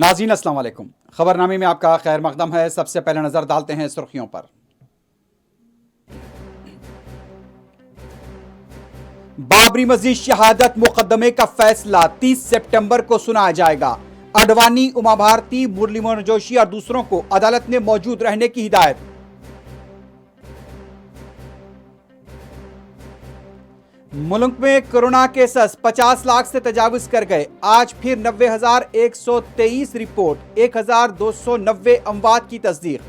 नाज़रीन अस्सलाम वालेकुम। खबरनामे में आपका खैर मकदम है। सबसे पहले नजर डालते हैं सुर्खियों पर। बाबरी मस्जिद शहादत मुकदमे का फैसला 30 सितंबर को सुनाया जाएगा। अडवाणी, उमा भारती, मुरली मनोहर जोशी और दूसरों को अदालत में मौजूद रहने की हिदायत। मुल्क में कोरोना केसेस 50 लाख से तजावुज कर गए। आज फिर 90,123 रिपोर्ट, 1,290 अमवात की तस्दीक।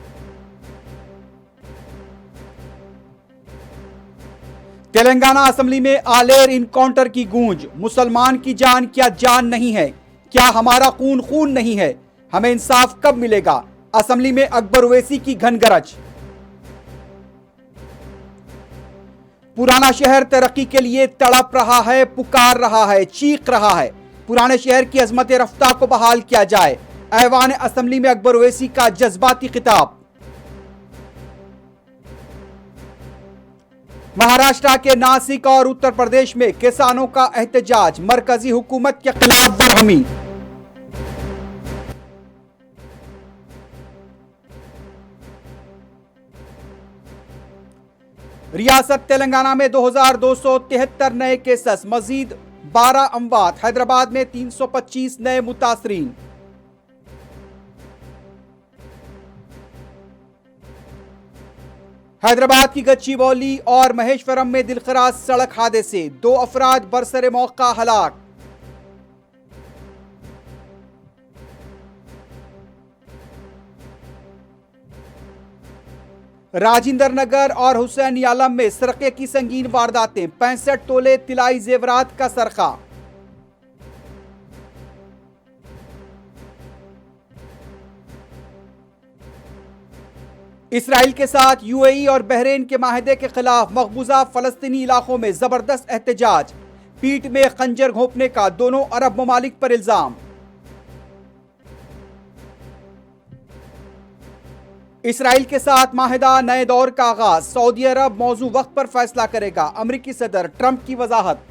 तेलंगाना असेंबली में आलेर इनकाउंटर की गूंज। मुसलमान की जान क्या जान नहीं है? क्या हमारा खून खून नहीं है? हमें इंसाफ कब मिलेगा? असेंबली में अकबर ओवैसी की घन गरज। पुराना शहर तरक्की के लिए तड़प रहा है, पुकार रहा है, चीख रहा है। पुराने शहर की अजमत रफ्तार को बहाल किया जाए। ऐवान असेंबली में अकबर ओवैसी का जज्बाती खिताब। महाराष्ट्र के नासिक और उत्तर प्रदेश में किसानों का एहतजाज, मरकजी हुकूमत के खिलाफ बरहमी। रियासत तेलंगाना में 2,273 नए केसेस, मजीद 12 अमवात। हैदराबाद में 325 नए मुतासरीन। हैदराबाद की गच्चीबौली और महेश्वरम में दिलखराज सड़क हादसे, 2 अफराद बरसरे मौका हलाक। राजिंदर नगर और हुसैन आलम में सरके की संगीन वारदातें, 65 तोले तिलाई जेवरात का सरका। इसराइल के साथ यूएई और बहरीन के माहदे के खिलाफ मकबूजा फलस्तीनी इलाकों में जबरदस्त एहतजाज। पीठ में खंजर घोंपने का दोनों अरब ममालिक पर इल्जाम। इसराइल के साथ माहिदा नए दौर का आगाज। सऊदी अरब मौजू वक्त पर फैसला करेगा। अमेरिकी सदर ट्रंप की वजाहत।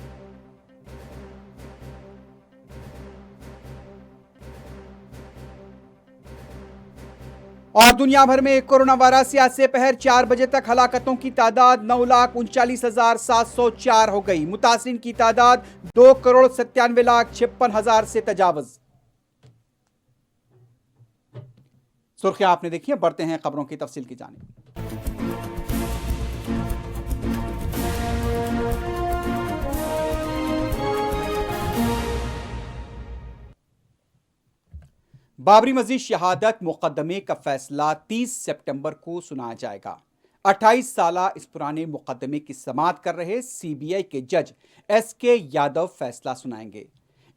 और दुनिया भर में कोरोना वायरस से आज से पहर 4 बजे तक हलाकतों की तादाद 9,39,704 हो गई। मुतासरीन की तादाद 2,97,56,000 से तजावज। सुर्खियां आपने देखी हैं, बढ़ते हैं खबरों की तफसील की जानिब। बाबरी मस्जिद शहादत मुकदमे का फैसला 30 सितंबर को सुनाया जाएगा। 28 साल इस पुराने मुकदमे की समाअत कर रहे सीबीआई के जज एसके यादव फैसला सुनाएंगे।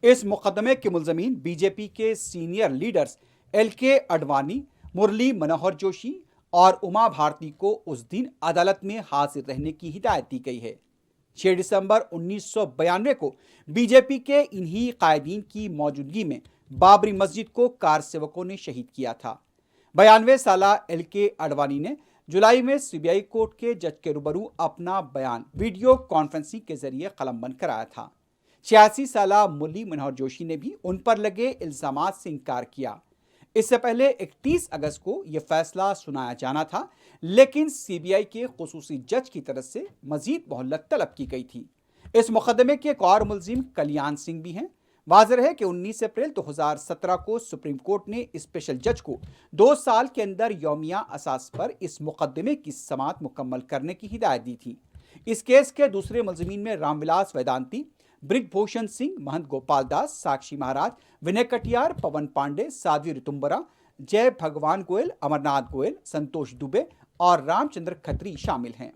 इस मुकदमे के मुलजमीन बीजेपी के senior leaders LK Advani, Murli Manohar Joshi और उमा भारती को उस दिन अदालत में हाजिर रहने की हिदायत दी गई है। 6 दिसंबर 1992 को बीजेपी के इन्हीं कायदीन की मौजूदगी में बाबरी मस्जिद को कार सेवकों ने शहीद किया था। 92 साल एलके अडवाणी ने जुलाई में सीबीआई कोर्ट के जज के रूबरू अपना बयान वीडियो कॉन्फ्रेंसिंग के जरिए कलमबंद कराया था। 86 साल मुरली मनोहर जोशी ने भी उन पर लगे इल्जामात से इनकार किया। इससे पहले 31 अगस्त को यह फैसला सुनाया जाना था, लेकिन सीबीआई के खुसूसी जज की तरफ से मजीद मोहलत तलब की गई थी। इस मुकदमे के एक और मुलजिम कल्याण सिंह भी हैं। वाज़ेह है कि 19 अप्रैल 2017 को सुप्रीम कोर्ट ने स्पेशल जज को 2 साल के अंदर यौमिया असास पर इस मुकदमे की समाअत मुकम्मल करने की हिदायत दी थी। इस केस के दूसरे मुलजिमीन में रामविलास वेदांती, ब्रिजभूषण सिंह, महंत गोपाल दास, साक्षी महाराज, विनय कटियार, पवन पांडे, साध्वी ऋतुम्बरा, जय भगवान गोयल, अमरनाथ गोयल, संतोष दुबे और रामचंद्र खत्री शामिल हैं।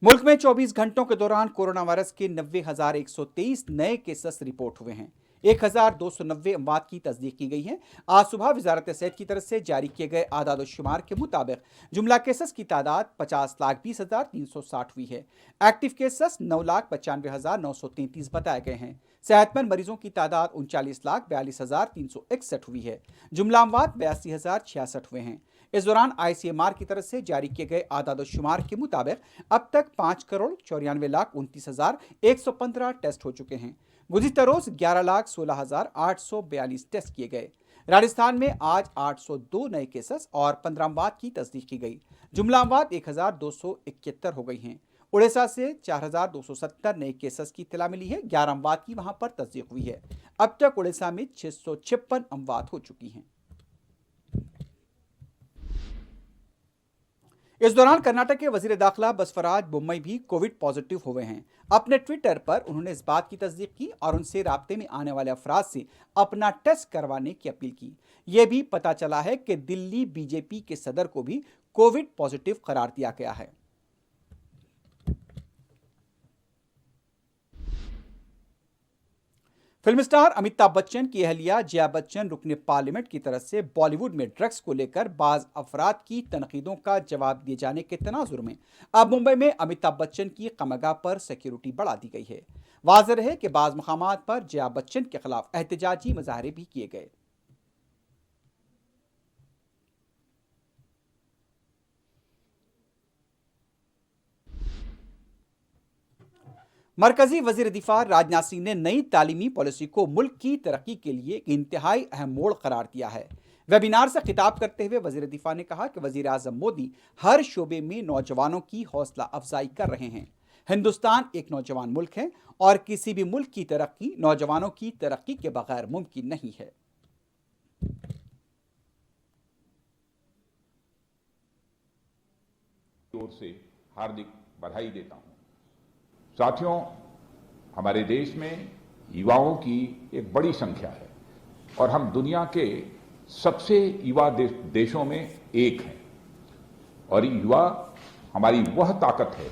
मुल्क में 24 घंटों के दौरान कोरोना वायरस के 90,123 नए केसेस रिपोर्ट हुए हैं। 1,290 अमवात की तस्दीक की गई है। आज सुबह वजारत सेहत की तरफ से जारी किए गए आदाद शुमार के मुताबिक जुमला केसेस की तादाद 50,20,360 हुई है। एक्टिव केसेस 9,95,933 बताए गए हैं। सेहतमंद मरीजों की तादाद 39,42,361 हुई है। जुमला अमवात 82,066 हुए हैं। इस दौरान आईसीएमआर की तरफ से जारी किए गए आदाद-ओ-शुमार के मुताबिक अब तक 5,94,29,115 टेस्ट हो चुके हैं। गुज़िश्ता रोज 11,16,842 टेस्ट किए गए। राजस्थान में आज 802 नए केसेस और 15 अमवात की तस्दीक की गई। जुमला अमवात 1,271 हो गई हैं। उड़ीसा से 4,270 नए केसेस की इत्तला मिली है। 11 अमवात की वहां पर तस्दीक हुई है। अब तक उड़ीसा में 656 अमवात हो चुकी हैं। इस दौरान कर्नाटक के वजीर दाखिला बसवराज बोम्मई भी कोविड पॉजिटिव हुए हैं। अपने ट्विटर पर उन्होंने इस बात की तस्दीक की और उनसे राब्ते में आने वाले अफराद से अपना टेस्ट करवाने की अपील की। यह भी पता चला है कि दिल्ली बीजेपी के सदर को भी कोविड पॉजिटिव करार दिया गया है। फिल्म स्टार अमिताभ बच्चन की अहलिया जया बच्चन रुकने पार्लियामेंट की तरफ से बॉलीवुड में ड्रग्स को लेकर बाज अफराद की तनकीदों का जवाब दिए जाने के तनाजुर में अब मुंबई में अमिताभ बच्चन की कमगा पर सिक्योरिटी बढ़ा दी गई है। वाज़ेह रहे कि बाज मकामात पर जया बच्चन के खिलाफ एहतजाजी मुजाहरे भी किए गए। मरकजी वजीर दिफा राजनाथ सिंह ने नई तालीमी पॉलिसी को मुल्क की तरक्की के लिए एक इंतहाई अहम मोड़ करार दिया है। वेबिनार से खिताब करते हुए वजीर दिफा ने कहा कि वजीर आजम मोदी हर शोबे में नौजवानों की हौसला अफजाई कर रहे हैं। हिंदुस्तान एक नौजवान मुल्क है और किसी भी मुल्क की तरक्की नौजवानों की तरक्की के बगैर मुमकिन नहीं है। ओर से हार्दिक बधाई देता हूं। साथियों, हमारे देश में युवाओं की एक बड़ी संख्या है और हम दुनिया के सबसे युवा देशों में एक हैं और युवा हमारी वह ताकत है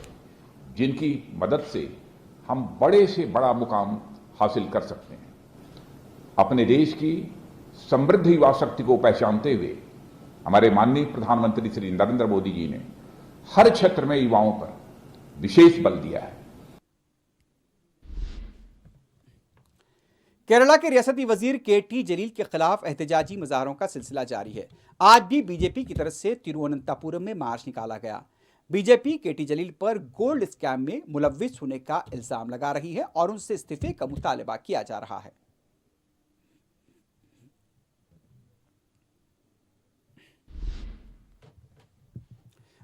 जिनकी मदद से हम बड़े से बड़ा मुकाम हासिल कर सकते हैं। अपने देश की समृद्ध युवा शक्ति को पहचानते हुए हमारे माननीय प्रधानमंत्री श्री नरेंद्र मोदी जी ने हर क्षेत्र में युवाओं पर विशेष बल दिया है। केरला के रियासती वजीर केटी जलील के खिलाफ एहतजाजी मुजाहरों का सिलसिला जारी है। आज भी बीजेपी की तरफ से तिरुवनंतपुरम में मार्च निकाला गया। बीजेपी केटी जलील पर गोल्ड स्कैम में मुलव्विस होने का इल्जाम लगा रही है और उनसे इस्तीफे का मुतालबा किया जा रहा है।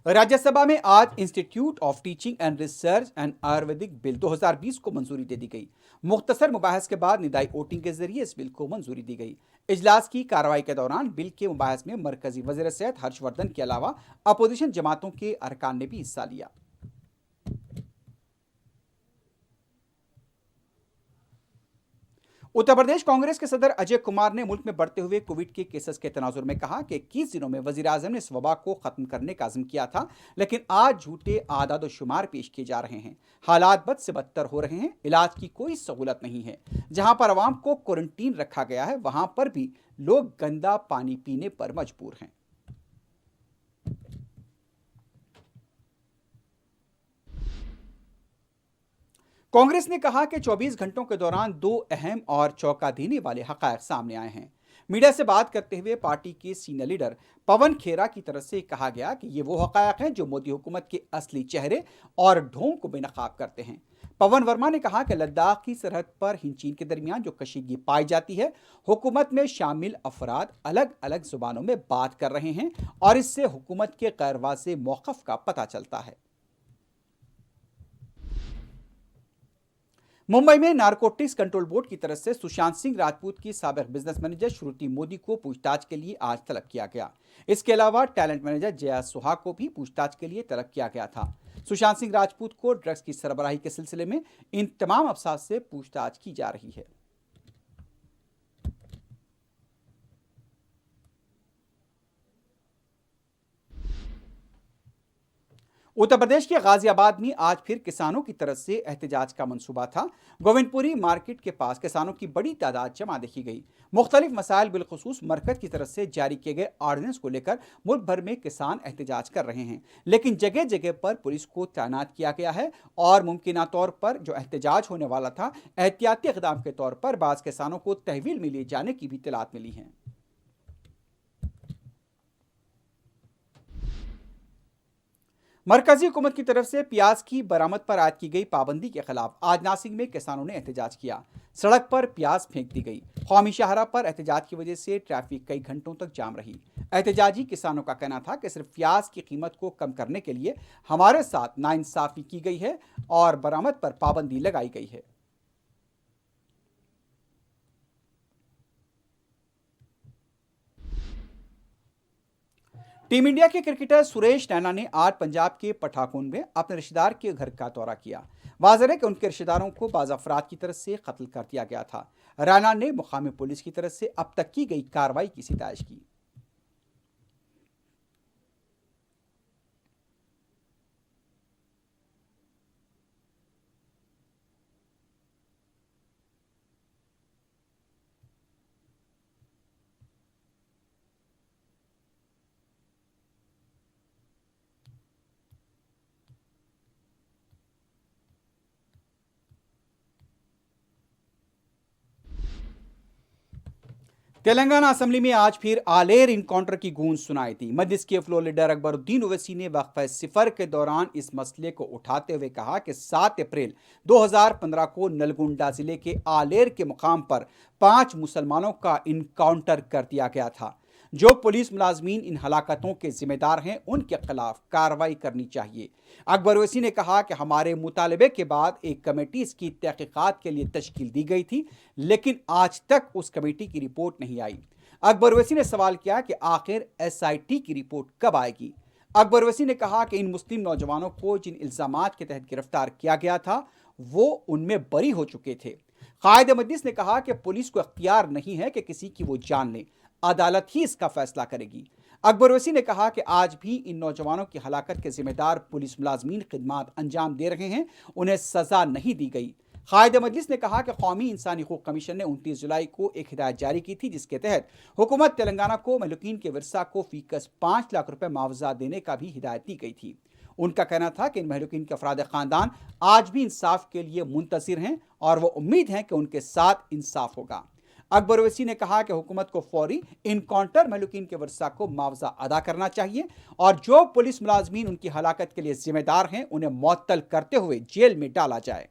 राज्यसभा में आज institute of teaching and research and Ayurvedic bill 2020 को मंजूरी दे दी गई। मुख्तसर मुबाहस के बाद निदाई वोटिंग के जरिए इस बिल को मंजूरी दी गई। इजलास की कार्रवाई के दौरान बिल के मुबाहस में मरकजी वज़ीर सेहत हर्षवर्धन के अलावा अपोजिशन जमातों के अरकान ने भी हिस्सा लिया। उत्तर प्रदेश कांग्रेस के सदर अजय कुमार ने मुल्क में बढ़ते हुए कोविड के केसेस के तनाजुर में कहा कि 21 दिनों में वजीर आजम ने इस वबा को खत्म करने का अज़्म किया था, लेकिन आज झूठे आदाद शुमार पेश किए जा रहे हैं। हालात बद से बदतर हो रहे हैं। इलाज की कोई सहूलत नहीं है। जहां पर आवाम को क्वारंटीन रखा गया है वहां पर भी लोग गंदा पानी पीने पर मजबूर हैं। कांग्रेस ने कहा कि 24 घंटों के दौरान दो अहम और चौंका देने वाले हक़ाइक़ सामने आए हैं। मीडिया से बात करते हुए पार्टी के सीनियर लीडर पवन खेरा की तरफ से कहा गया कि ये वो हक़ाइक़ हैं जो मोदी हुकूमत के असली चेहरे और ढोंग को बेनकाब करते हैं। पवन वर्मा ने कहा कि लद्दाख की सरहद पर हिंद चीन के दरमियान जो कशीदगी पाई जाती है, हुकूमत में शामिल अफराद अलग अलग जुबानों में बात कर रहे हैं और इससे हुकूमत के गैर वाज़ेह मौक़िफ़ का पता चलता है। मुंबई में नारकोटिक्स कंट्रोल बोर्ड की तरफ से सुशांत सिंह राजपूत की साबिक बिजनेस मैनेजर श्रुति मोदी को पूछताछ के लिए आज तलब किया गया। इसके अलावा टैलेंट मैनेजर जया सुहाग को भी पूछताछ के लिए तलब किया गया था। सुशांत सिंह राजपूत को ड्रग्स की सरबराही के सिलसिले में इन तमाम अफसाद से पूछताछ की जा रही है। उत्तर प्रदेश के गाजियाबाद में आज फिर किसानों की तरफ से एहतजाज का मंसूबा था। गोविंदपुरी मार्केट के पास किसानों की बड़ी तादाद जमा देखी गई। मुख्तलिफ मसाइल बिलखुसूस मरकज की तरफ से जारी किए गए ऑर्डिनेंस को लेकर मुल्क भर में किसान एहतजाज कर रहे हैं, लेकिन जगह जगह पर पुलिस को तैनात किया गया है और मुमकिन तौर पर जो एहतजाज होने वाला था, एहतियाती इक़दाम के तौर पर बाज़ किसानों को तहवील में लिए जाने की भी इत्तलात मिली हैं। मरकजी हुकूमत की तरफ से प्याज की बरामद पर आयद की गई पाबंदी के खिलाफ आज नासिक में किसानों ने एहतजाज किया। सड़क पर प्याज फेंक दी गई। कौमी शाहरा पर एहतजाज की वजह से ट्रैफिक कई घंटों तक जाम रही। एहतजाजी किसानों का कहना था कि सिर्फ प्याज की कीमत को कम करने के लिए हमारे साथ नाइंसाफी की गई है और बरामद पर पाबंदी लगाई गई है। टीम इंडिया के क्रिकेटर सुरेश रैना ने आज पंजाब के पठानकोट में अपने रिश्तेदार के घर का दौरा किया। वाज़ेह है कि उनके रिश्तेदारों को बाज़ अफराद की तरफ से कत्ल कर दिया गया था। रैना ने मुकामी पुलिस की तरफ से अब तक की गई कार्रवाई की सितारिश की। तेलंगाना असेंबली में आज फिर आलेर इनकाउंटर की गूंज सुनाई दी। मजलिस के फ्लोर लीडर अकबरुद्दीन ओवैसी ने वक्फे सिफर के दौरान इस मसले को उठाते हुए कहा कि 7 अप्रैल 2015 को नलगुंडा जिले के आलेर के मुकाम पर 5 मुसलमानों का इनकाउंटर कर दिया गया था। जो पुलिस मुलाजमीन इन हलाकतों के जिम्मेदार हैं उनके खिलाफ कार्रवाई करनी चाहिए। अकबर ओवैसी ने कहा कि हमारे मुतालबे के बाद एक कमेटी इसकी तहकीकात के लिए तश्कील दी गई थी, लेकिन आज तक उस कमेटी की रिपोर्ट नहीं आई। अकबर ओवैसी ने सवाल किया कि आखिर SIT की रिपोर्ट कब आएगी। अकबर ओवैसी ने कहा कि इन मुस्लिम नौजवानों को जिन इल्जामात के तहत गिरफ्तार किया गया था वो उनमें बरी हो चुके थे। कायद मजलिस ने कहा कि पुलिस को अख्तियार नहीं है कि किसी की वो जान ले, अदालत ही इसका फैसला करेगी। अकबर ओवैसी ने कहा कि आज भी इन नौजवानों की हलाकत के जिम्मेदार पुलिस मुलाजमीन खिदमात अंजाम दे रहे हैं, उन्हें सजा नहीं दी गई। कायद मजलिस ने कहा कि कौमी इंसानी हकूक़ कमीशन ने 29 जुलाई को एक हिदायत जारी की थी, जिसके तहत हुकूमत तेलंगाना को महलूकीन के विरसा को फीकस 5 लाख रुपए मुआवजा देने का भी हिदायत दी गई थी। उनका कहना था कि इन महलूकीन के अफराद खानदान आज भी इंसाफ के लिए मुंतज़िर हैं और वो उम्मीद है कि उनके साथ इंसाफ होगा। अकबर ओवैसी ने कहा कि हुकूमत को फौरी इनकाउंटर महलूकीन के वर्सा को मुआवजा अदा करना चाहिए और जो पुलिस मुलाजमीन उनकी हलाकत के लिए जिम्मेदार हैं उन्हें मुअत्तल करते हुए जेल में डाला जाए।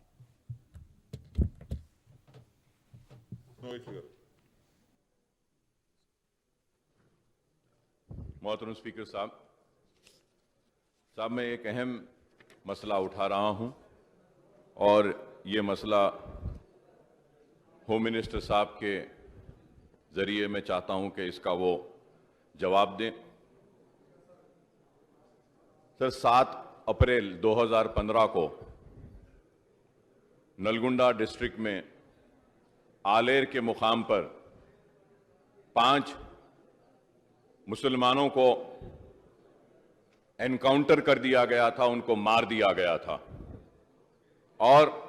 मोहतरम स्पीकर साहब, मैं एक अहम मसला उठा रहा हूं और ये मसला होम मिनिस्टर साहब के जरिए मैं चाहता हूं कि इसका वो जवाब दें। सर, 7 अप्रैल 2015 को नलगुंडा डिस्ट्रिक्ट में आलेर के मुकाम पर 5 मुसलमानों को एनकाउंटर कर दिया गया था, उनको मार दिया गया था और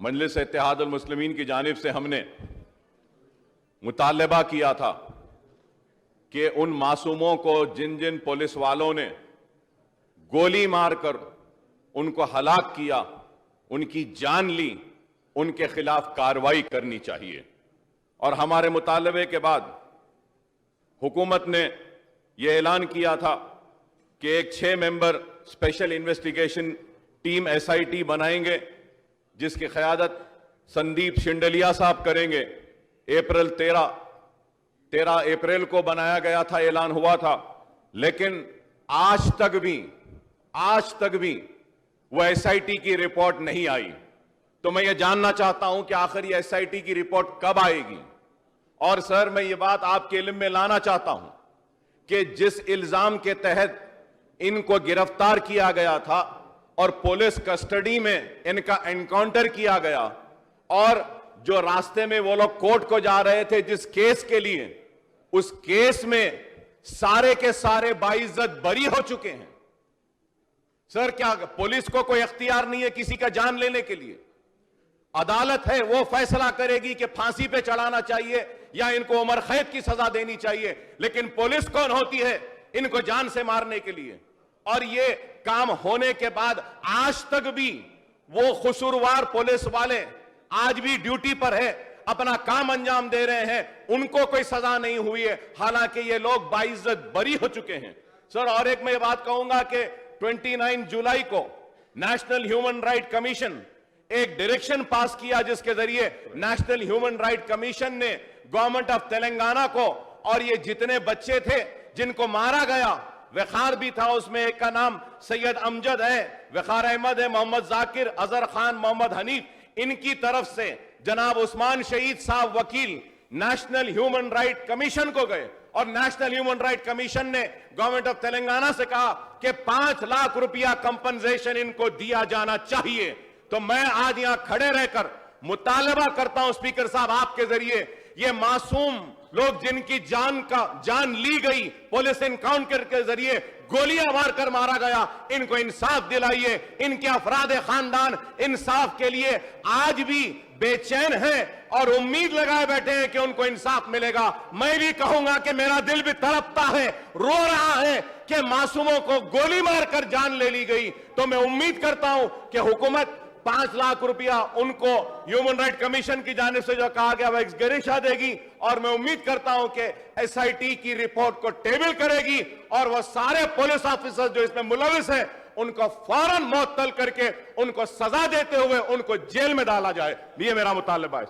मजलिस इत्तेहादुल मुस्लिमीन की जानिब से हमने मुतालबा किया था कि उन मासूमों को जिन जिन पुलिस वालों ने गोली मारकर उनको हलाक किया, उनकी जान ली, उनके खिलाफ कार्रवाई करनी चाहिए। और हमारे मुतालबे के बाद हुकूमत ने यह ऐलान किया था कि एक 6 member special investigation team SIT बनाएंगे, जिसकी क़यादत संदीप शिंडलिया साहब करेंगे। 13 अप्रैल को बनाया गया था, ऐलान हुआ था, लेकिन आज तक भी वो SIT की रिपोर्ट नहीं आई। तो मैं ये जानना चाहता हूं कि आखिर ये SIT की रिपोर्ट कब आएगी। और सर, मैं ये बात आपके इल्म में लाना चाहता हूं कि जिस इल्जाम के तहत इनको गिरफ्तार किया गया था और पुलिस कस्टडी में इनका एनकाउंटर किया गया और जो रास्ते में वो लोग कोर्ट को जा रहे थे जिस केस के लिए, उस केस में सारे के सारे बाइज्जत बरी हो चुके हैं। सर, क्या पुलिस को कोई अख्तियार नहीं है किसी का जान लेने के लिए? अदालत है, वो फैसला करेगी कि फांसी पे चढ़ाना चाहिए या इनको उम्र कैद की सजा देनी चाहिए, लेकिन पुलिस कौन होती है इनको जान से मारने के लिए? और ये काम होने के बाद आज तक भी वो कसूरवार पुलिस वाले आज भी ड्यूटी पर है, अपना काम अंजाम दे रहे हैं, उनको कोई सजा नहीं हुई है, हालांकि ये लोग बाइज्जत बरी हो चुके हैं। सर, और एक मैं ये बात कहूंगा कि 29 जुलाई को नेशनल ह्यूमन राइट कमीशन एक डायरेक्शन पास किया, जिसके जरिए नेशनल ह्यूमन राइट कमीशन ने गवर्नमेंट ऑफ तेलंगाना को और ये जितने बच्चे थे जिनको मारा गया, वखार भी था उसमें, एक का नाम सैयद अमजद है, वखार अहमद है, मोहम्मद जाकिर, अजहर खान, मोहम्मद हनीफ, इनकी तरफ से जनाब उस्मान शहीद साहब वकील नेशनल ह्यूमन राइट कमीशन को गए और नेशनल ह्यूमन राइट कमीशन ने गवर्नमेंट ऑफ तेलंगाना से कहा कि 5 लाख रुपया कंपनसेशन इनको दिया जाना चाहिए। तो मैं आज यहां खड़े रहकर मुतालबा करता हूं स्पीकर साहब आपके जरिए, ये मासूम लोग जिनकी जान ली गई पुलिस एनकाउंटर के जरिए, गोलियां मारकर मारा गया, इनको इंसाफ दिलाइए। इनके अफराद खानदान इंसाफ के लिए आज भी बेचैन हैं और उम्मीद लगाए बैठे हैं कि उनको इंसाफ मिलेगा। मैं भी कहूंगा कि मेरा दिल भी तड़पता है, रो रहा है कि मासूमों को गोली मारकर जान ले ली गई। तो मैं उम्मीद करता हूं कि हुकूमत 5 लाख रुपया उनको ह्यूमन राइट कमीशन की जानिब से जो कहा गया वह एक्सग्रेशिया देगी, और मैं उम्मीद करता हूं कि एसआईटी की रिपोर्ट को टेबल करेगी और वह सारे पुलिस ऑफिसर जो इसमें मुलविस हैं उनको फौरन मुअत्तल करके उनको सजा देते हुए उनको जेल में डाला जाए। ये मेरा मुतालबा है।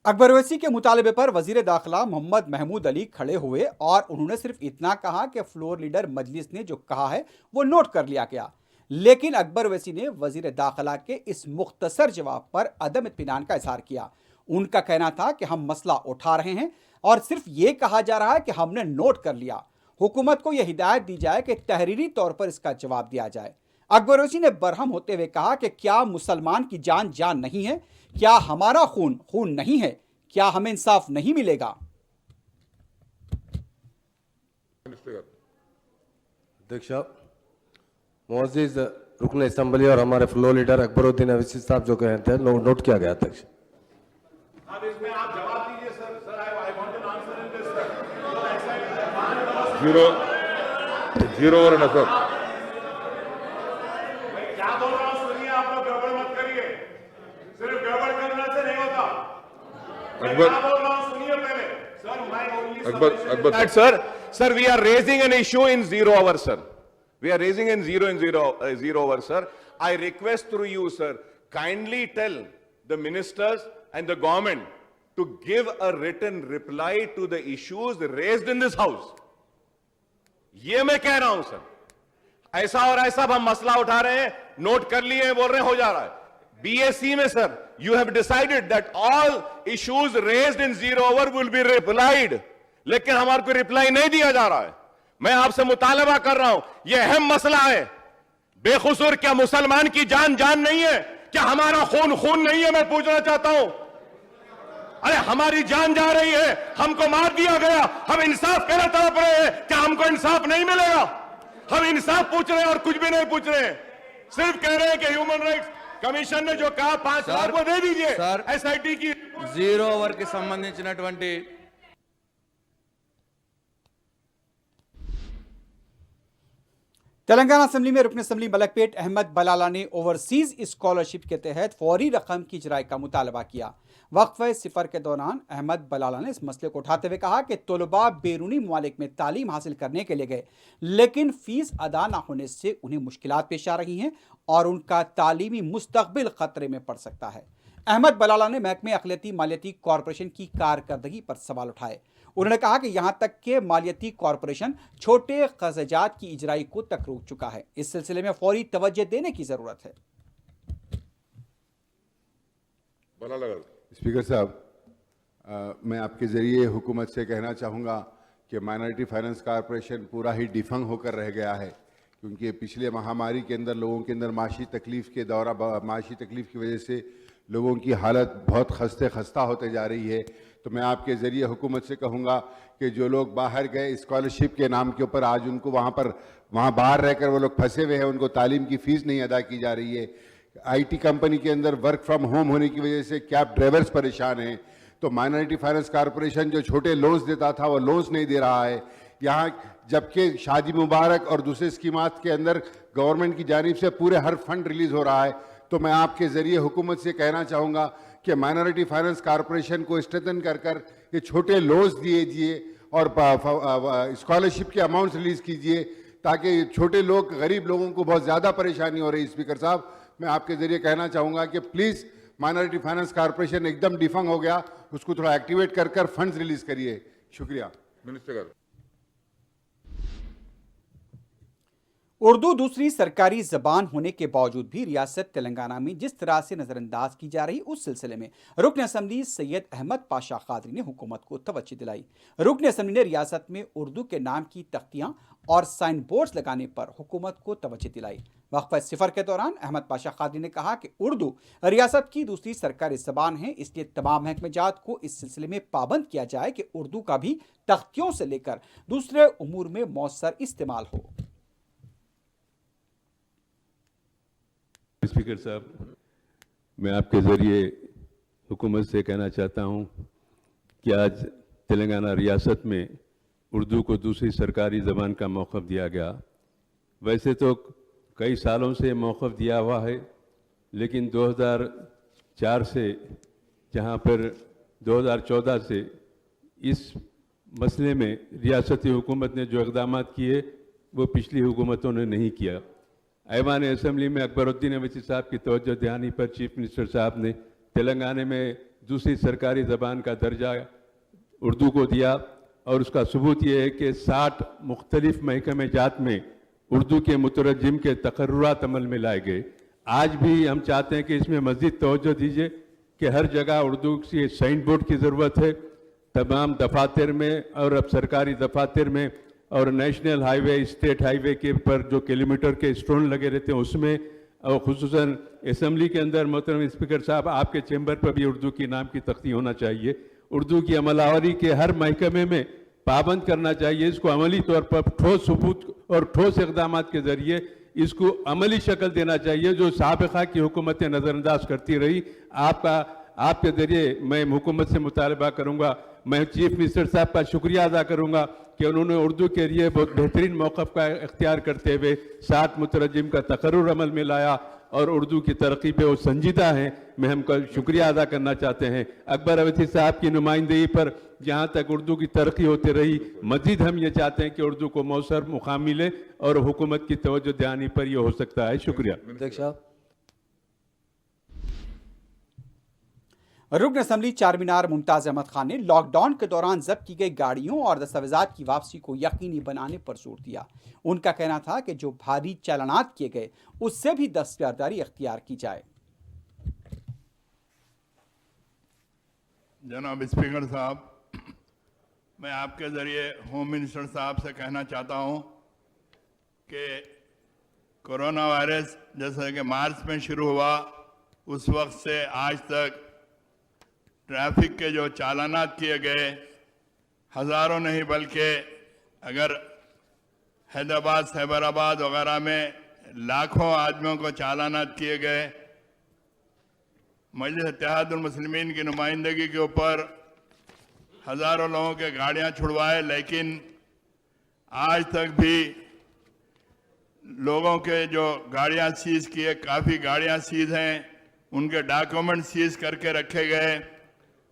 अकबर ओवैसी के मुतालबे पर वजीर दाखिला मोहम्मद महमूद अली खड़े हुए और उन्होंने सिर्फ इतना कहा कि फ्लोर लीडर मजलिस ने जो कहा है वो नोट कर लिया गया। लेकिन अकबर ओवैसी ने वजीर दाखिला के इस मुख्तसर जवाब पर अदम इत्मीनान का इजहार किया। उनका कहना था कि हम मसला उठा रहे हैं और सिर्फ ये कहा जा रहा है कि हमने नोट कर लिया। हुकूमत को यह हिदायत दी जाए कि तहरीरी तौर पर इसका जवाब दिया जाए। अकबर ओवैसी ने बरहम होते हुए कहा कि क्या मुसलमान की जान जान नहीं है? क्या हमारा खून खून नहीं है? क्या हमें इंसाफ नहीं मिलेगा? अध्यक्ष, मोअज़्ज़िज़ रुकन असेंबली और हमारे फ्लो लीडर अकबरुद्दीन अवैसी साहब जो कहे थे नोट किया गया। अध्यक्ष, अब इसमें आप जवाब दीजिए sir. Sir I want an answer in this sir. Zero और नसर। मैं क्या बोल रहा हूं सुनिए, आप लोग गड़बड़ मत करिए, सिर्फ गड़बड़ करने से नहीं होता। मैं क्या बोल रहा हूं सुनिए पहले सर। मैं only sir we are raising an issue in 0 hour sir. We are raising in 0 hour, sir. I request through you, sir, kindly tell the ministers and the government to give a written reply to the issues raised in this house. ये मैं कह रहा हूं sir, ऐसा और ऐसा हम मसला उठा रहे हैं, नोट कर लिए हैं, बोल रहे हैं हो जा रहा है। BSc में sir, you have decided that all issues raised in 0 hour will be replied, लेकिन हमारे को रिप्लाई नहीं दिया जा रहा है। मैं आपसे मुतालबा कर रहा हूं, यह अहम मसला है। बेखुसूर क्या मुसलमान की जान जान नहीं है? क्या हमारा खून खून नहीं है? मैं पूछना चाहता हूं। अरे हमारी जान जा रही है, हमको मार दिया गया, हम इंसाफ के लिए तड़प रहे हैं, क्या हमको इंसाफ नहीं मिलेगा? हम इंसाफ पूछ रहे हैं और कुछ भी नहीं पूछ रहे हैं, सिर्फ कह रहे हैं कि ह्यूमन राइट्स कमीशन ने जो कहा 5 लाख को दे दीजिए। एसआईटी की 0 hour की संबंधिंचिनటువంటి तेलंगाना असेंबली में रुकन असेंबली मलकपेट अहमद बलाला ने ओवरसीज स्कॉलरशिप के तहत फौरी रकम की इजराई का मुतालबा किया। वक्फे सिफर के दौरान अहमद बलाला ने इस मसले को उठाते हुए कहा कि तलबा बैरूनी ममालिक में तालीम हासिल करने के लिए गए, लेकिन फीस अदा न होने से उन्हें मुश्किलात पेश आ रही हैं और उनका तालीमी मुस्तकबिल खतरे में पड़ सकता है। अहमद बलाला ने महकमे अक़लियती मालियती कॉरपोरेशन की कारकर्दगी पर सवाल उठाए। उन्होंने कहा कि यहां तक कि मालियती कॉरपोरेशन छोटे क़र्ज़ात की इजराई को तक रोक चुका है। इस सिलसिले में फौरी तवज्जो देने की जरूरत है। स्पीकर साहब, मैं आपके ज़रिए हुकूमत से कहना चाहूँगा कि माइनॉरिटी फाइनेंस कॉरपोरेशन पूरा ही डिफंग होकर रह गया है, क्योंकि पिछले महामारी के अंदर लोगों के अंदर माशी तकलीफ़ की वजह से लोगों की हालत बहुत खस्ता होते जा रही है। तो मैं आपके ज़रिए हुकूमत से कहूँगा कि जो लोग बाहर गए स्कॉलरशिप के नाम के ऊपर, आज उनको वहाँ बाहर रहकर वो लोग फंसे हुए हैं, उनको तालीम की फ़ीस नहीं अदा की जा रही है। आईटी कंपनी के अंदर वर्क फ्रॉम होम होने की वजह से कैब ड्राइवर्स परेशान हैं। तो माइनॉरिटी फाइनेंस कॉरपोरेशन जो छोटे लोन्स देता था वो लोन्स नहीं दे रहा है यहाँ, जबकि शादी मुबारक और दूसरे स्कीमात के अंदर गवर्नमेंट की जानिब से पूरे हर फंड रिलीज़ हो रहा है। तो मैं आपके ज़रिए हुकूमत से कहना चाहूँगा कि माइनॉरिटी फाइनेंस कॉरपोरेशन को स्ट्रेंथन कर ये छोटे लोन्स दीजिए और स्कॉलरशिप के अमाउंट्स रिलीज़ कीजिए, ताकि छोटे लोग, गरीब लोगों को बहुत ज़्यादा परेशानी हो रही है। स्पीकर साहब, मैं आपके जरिए कहना चाहूँगा कि प्लीज़ माइनॉरिटी फाइनेंस कॉर्पोरेशन एकदम डिफंग हो गया, उसको थोड़ा एक्टिवेट कर फंड्स रिलीज करिए। शुक्रिया। मिनिस्टर। उर्दू दूसरी सरकारी जबान होने के बावजूद भी रियासत तेलंगाना में जिस तरह से नजरअंदाज की जा रही, उस सिलसिले में रुकन असम्बली सैयद अहमद पाशा कादरी ने हुकूमत को तवज्जो दिलाई। रुकन असम्बली ने रियासत में उर्दू के नाम की तख्तियां और साइन बोर्ड्स लगाने पर हुकूमत को तवज्जो दिलाई। वक्फा सिफर के दौरान अहमद पाशा कादरी ने कहा कि उर्दू रियासत की दूसरी सरकारी जबान है, इसलिए तमाम महकमेजात को इस सिलसिले में पाबंद किया जाए कि उर्दू का भी तख्तियों से लेकर दूसरे उमूर में मौसर इस्तेमाल हो। स्पीकर साहब, मैं आपके ज़रिए हुकूमत से कहना चाहता हूं कि आज तेलंगाना रियासत में उर्दू को दूसरी सरकारी ज़बान का मौक़िफ़ दिया गया। वैसे तो कई सालों से मौक़िफ़ दिया हुआ है, लेकिन 2004 से, जहां पर 2014 से इस मसले में रियासती हुकूमत ने जो इक़दाम किए वो पिछली हुकूमतों ने नहीं किया। ऐवान असम्बली में अकबरुद्दीन अवैसी साहब की तवज्जो दिलाने पर चीफ मिनिस्टर साहब ने तेलंगाना में दूसरी सरकारी ज़बान का दर्जा उर्दू को दिया, और उसका सबूत ये है कि 60 मुख्तलिफ महकमे जात में उर्दू के मुतरजम के तकर्रुरात अमल में लाए गए। आज भी हम चाहते हैं कि इसमें मज़ीद तवज्जो दीजिए कि हर जगह उर्दू की साइन बोर्ड की ज़रूरत है, तमाम दफातर में और अब सरकारी दफातर में, और नेशनल हाईवे, स्टेट हाईवे के पर जो किलोमीटर के स्टोन लगे रहते हैं उसमें, और खुसूसन असम्बली के अंदर मोहतरम स्पीकर साहब आपके चैम्बर पर भी उर्दू की नाम की तख्ती होना चाहिए। उर्दू की अमलावरी के हर महकमे में पाबंद करना चाहिए। इसको अमली तौर पर ठोस सबूत और ठोस इक़दाम के ज़रिए इसको अमली शक्ल देना चाहिए, जो साबिक़ा की हुकूमतें नज़रअंदाज करती रही। आपके ज़रिए मैं हुकूमत से मुतालबा करूँगा, मैं चीफ मिनिस्टर साहब का शुक्रिया अदा करूँगा कि उन्होंने उर्दू के लिए बहुत बेहतरीन मौक़िफ़ का इख्तियार करते हुए 60 मुतरजम का तकर्रुर अमल में लाया, और उर्दू की तरक्की पे वो संजीदा हैं। मैं हमका शुक्रिया अदा करना चाहते हैं अकबर अवैसी साहब की नुमाइंदगी पर। जहाँ तक उर्दू की तरक्की होती रही, मज़ीद हम ये चाहते हैं कि उर्दू को मौसर मुकाम मिले, और हुकूमत की तवज्जो दिलाने पर यह हो सकता है। शुक्रिया। अध्यक्ष, रुकन असम्बली चारमीनार मुमताज़ अहमद खान ने लॉकडाउन के दौरान जब्त की गई गाड़ियों और दस्तावेजात की वापसी को यकीनी बनाने पर जोर दिया। उनका कहना था कि जो भारी चालानात किए गए उससे भी दस्तबरदारी अख्तियार की जाए। जनाब स्पीकर साहब, मैं आपके ज़रिए होम मिनिस्टर साहब से कहना चाहता हूं कि कोरोना वायरस जैसे कि मार्च में शुरू हुआ, उस वक्त से आज तक ट्रैफिक के जो चालानात किए गए हज़ारों नहीं, बल्कि अगर हैदराबाद, सैबराबाद वगैरह में लाखों आदमियों को चालानात किए गए। मजलिस इत्तेहादुल मुस्लिमीन की नुमाइंदगी के ऊपर हज़ारों लोगों के गाड़ियां छुड़वाए, लेकिन आज तक भी लोगों के जो गाड़ियां सीज किए, काफ़ी गाड़ियां सीज हैं, उनके डॉक्यूमेंट सीज करके रखे गए।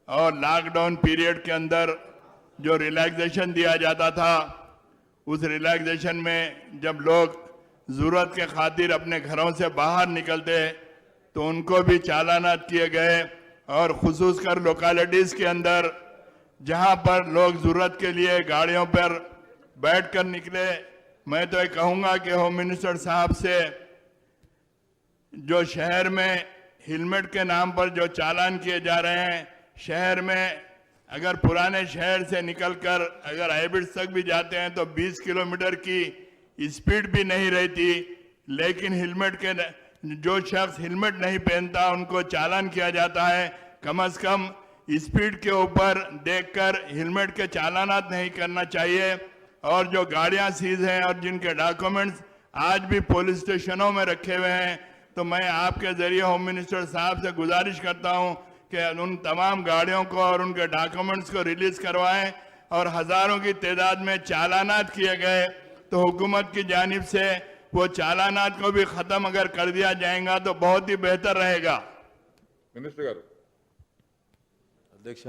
और लॉकडाउन पीरियड के अंदर जो रिलैक्सेशन दिया जाता था, उस रिलैक्सेशन में जब लोग ज़रूरत के खातिर अपने घरों से बाहर निकलते तो उनको भी चालानात किए गए। और खुसूस कर लोकेलिटीज़ के अंदर जहां पर लोग ज़रूरत के लिए गाड़ियों पर बैठकर निकले, मैं तो ये कहूँगा कि होम मिनिस्टर साहब से, जो शहर में हेलमेट के नाम पर जो चालान किए जा रहे हैं, शहर में अगर पुराने शहर से निकलकर अगर हाइब्रिड्स तक भी जाते हैं तो 20 किलोमीटर की स्पीड भी नहीं रहती, लेकिन हेलमेट के जो शख्स हेलमेट नहीं पहनता उनको चालान किया जाता है। कम से कम स्पीड के ऊपर देखकर हेलमेट के चालानात नहीं करना चाहिए। और जो गाड़ियां सीज हैं और जिनके डॉक्यूमेंट्स आज भी पुलिस स्टेशनों में रखे हुए हैं, तो मैं आपके जरिए होम मिनिस्टर साहब से गुजारिश करता हूं कि उन तमाम गाड़ियों को और उनके डॉक्यूमेंट्स को रिलीज करवाएं। और हज़ारों की तादाद में चालानात किए गए तो हुकूमत की जानिब से वो चालानात को भी ख़त्म अगर कर दिया जाएगा तो बहुत ही बेहतर रहेगा। मिनिस्टर गारू। अध्यक्ष,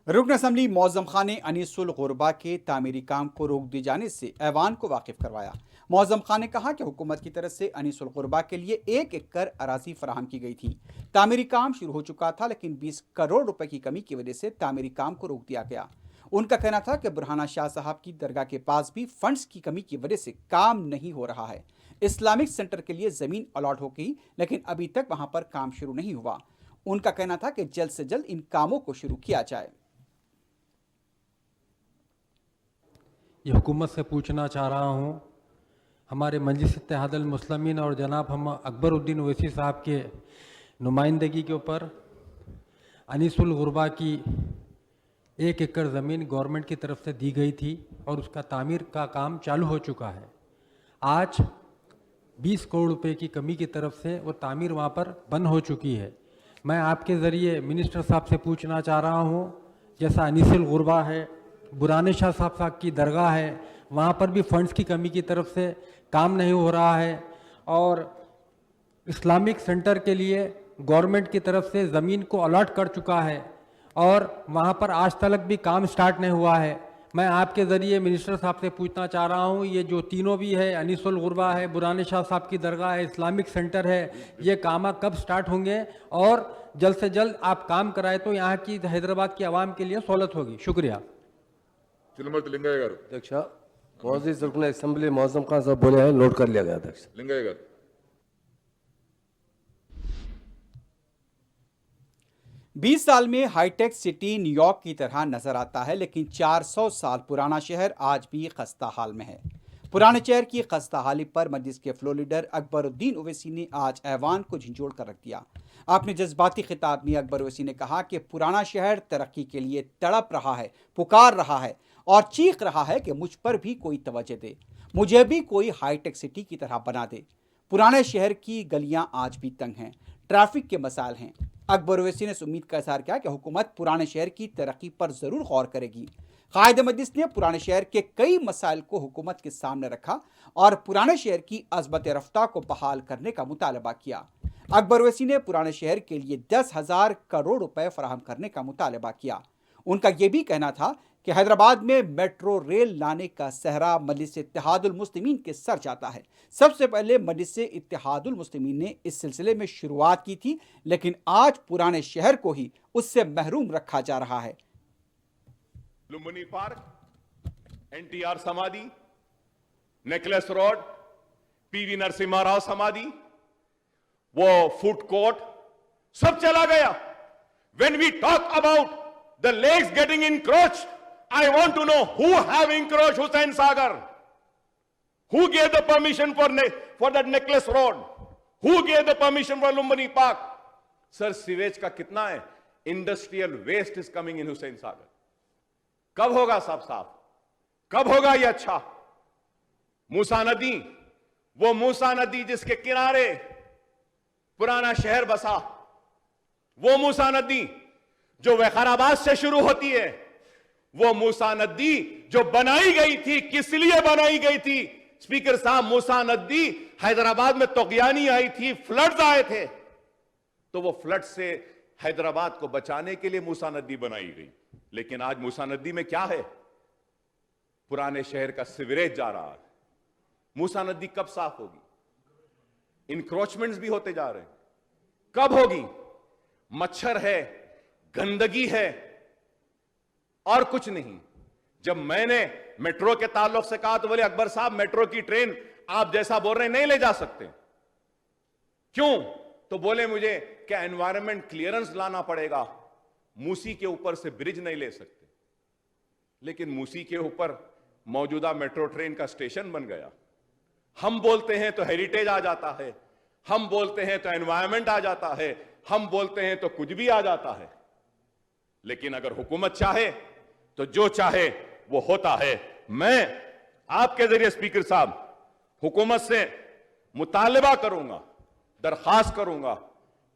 रुकन असम्बली मौज़म खान ने अनीसुल गुरबा के तामीरी काम को रोक दिए जाने से ऐवान को वाकिफ करवाया। मौज़म खान ने कहा कि हुकूमत की तरफ से अनीसुल गुरबा के लिए 1 एकड़ अराजी फराहम की गई थी। तामीरी काम शुरू हो चुका था, लेकिन 20 करोड़ रुपए की कमी की वजह से तामीरी काम को रोक दिया गया। उनका कहना था कि बुरहाना शाह साहब की दरगाह के पास भी फंड्स की कमी की वजह से काम नहीं हो रहा है। इस्लामिक सेंटर के लिए ज़मीन अलॉट हो गई, लेकिन अभी तक वहां पर काम शुरू नहीं हुआ। उनका कहना था कि जल्द से जल्द इन कामों को शुरू किया जाए। ये हुकूमत से पूछना चाह रहा हूँ, हमारे मजलिस इत्तेहादुल मुस्लिमीन और जनाब हम अकबरुद्दीन ओवैसी साहब के नुमाइंदगी के ऊपर अनीसुल गुरबा की 1 एकड़ ज़मीन गवर्नमेंट की तरफ से दी गई थी और उसका तामीर का काम चालू हो चुका है। आज 20 करोड़ रुपए की कमी की तरफ से वो तामीर वहाँ पर बंद हो चुकी है। मैं आपके ज़रिए मिनिस्टर साहब से पूछना चाह रहा हूँ, जैसा अनीसुल गुरबा है, बुराने शाह साहब की दरगाह है, वहाँ पर भी फंड्स की कमी की तरफ से काम नहीं हो रहा है और इस्लामिक सेंटर के लिए गवर्नमेंट की तरफ से ज़मीन को अलॉट कर चुका है और वहाँ पर आज तक भी काम स्टार्ट नहीं हुआ है। मैं आपके ज़रिए मिनिस्टर साहब से पूछना चाह रहा हूँ, ये जो तीनों भी है, अनीसुल गुरबा है, बुराने शाह साहब की दरगाह है, इस्लामिक सेंटर है, ये काम कब स्टार्ट होंगे और जल्द से जल्द आप काम कराए तो यहाँ की हैदराबाद की आवाम के लिए सहूलत होगी। शुक्रिया। चिलमर्ति लिंगయ్య గారు अध्यक्ष मोअज़्ज़िज़ रुकन असेंबली मौज़म खान साहब बोले हैं, नोट कर लिया गया अध्यक्ष। लिंगయ్య గారు 20 साल में हाईटेक सिटी न्यूयॉर्क की तरह नजर आता है, लेकिन 400 साल पुराना शहर आज भी खस्ता हाल में है। पुराने शहर की खस्ता हाली पर मजलिस के फ्लोर लीडर अकबरुद्दीन ओवैसी ने आज ऐवान को झंझोड़ कर रख दिया। अपने जज्बाती खिताब में अकबर ओवैसी ने कहा कि पुराना शहर तरक्की के लिए तड़प रहा है, पुकार रहा है और चीख रहा है कि मुझ पर भी कोई तवज्जो दे, मुझे भी कोई हाईटेक सिटी की तरह बना दे। पुराने शहर की गलियां आज भी तंग हैं, ट्रैफिक के मसाइल हैं। अकबर ओवैसी ने उम्मीद का इजहार किया कि हुकूमत पुराने शहर की तरक्की पर जरूर गौर करेगी। कायद मजलिस ने पुराने शहर के कई मसाइल को हुकूमत के सामने रखा और पुराने शहर की अज़मत रफ्ता को बहाल करने का मुतालबा किया। अकबर ओवैसी ने पुराने शहर के लिए 10,000 करोड़ रुपए फराहम करने का मुतालबा किया। उनका यह भी कहना था कि हैदराबाद में मेट्रो रेल लाने का सहरा मजलिस इत्तेहादुल मुस्लिमीन के सर जाता है। सबसे पहले मजलिस इत्तेहादुल मुस्लिमीन ने इस सिलसिले में शुरुआत की थी, लेकिन आज पुराने शहर को ही उससे महरूम रखा जा रहा है। लुम्बिनी पार्क, एनटीआर समाधि, necklace road, PV Narasimha Rao समाधि, वो फूड कोर्ट सब चला गया। When we talk about the lakes getting encroached, I want to know who have encroached Hussain Sagar? Who gave the permission for that necklace road? Who gave the permission for Lumbini Park? Sir, sewage का कितना है? Industrial waste is coming in Hussain Sagar. कब होगा सब साफ? कब होगा ये अच्छा? मूसा नदी, वो मूसा नदी जिसके किनारे पुराना शहर बसा, वो मूसा नदी जो वैखाराबाद से शुरू होती है, वो मूसा नदी जो बनाई गई थी, किस लिए बनाई गई थी? स्पीकर साहब, मूसा नदी हैदराबाद में तोगयानी आई थी, फ्लड्स आए थे, तो वो फ्लड से हैदराबाद को बचाने के लिए मूसा नदी बनाई गई। लेकिन आज मूसा नदी में क्या है? पुराने शहर का सीवरेज जा रहा है। मूसा नदी कब साफ होगी? इंक्रोचमेंट्स भी होते जा रहे हैं, कब होगी? मच्छर है, गंदगी है और कुछ नहीं। जब मैंने मेट्रो के ताल्लुक से कहा तो बोले अकबर साहब मेट्रो की ट्रेन आप जैसा बोल रहे हैं नहीं ले जा सकते। क्यों? तो बोले मुझे क्या एनवायरमेंट क्लियरेंस लाना पड़ेगा, मूसी के ऊपर से ब्रिज नहीं ले सकते। लेकिन मूसी के ऊपर मौजूदा मेट्रो ट्रेन का स्टेशन बन गया। हम बोलते हैं तो हेरिटेज आ जाता है, हम बोलते हैं तो एनवायरमेंट आ जाता है, हम बोलते हैं तो कुछ भी आ जाता है। लेकिन अगर हुकूमत चाहे तो जो चाहे वो होता है। मैं आपके जरिए स्पीकर साहब हुकूमत से मुतालबा करूंगा, दरखास्त करूंगा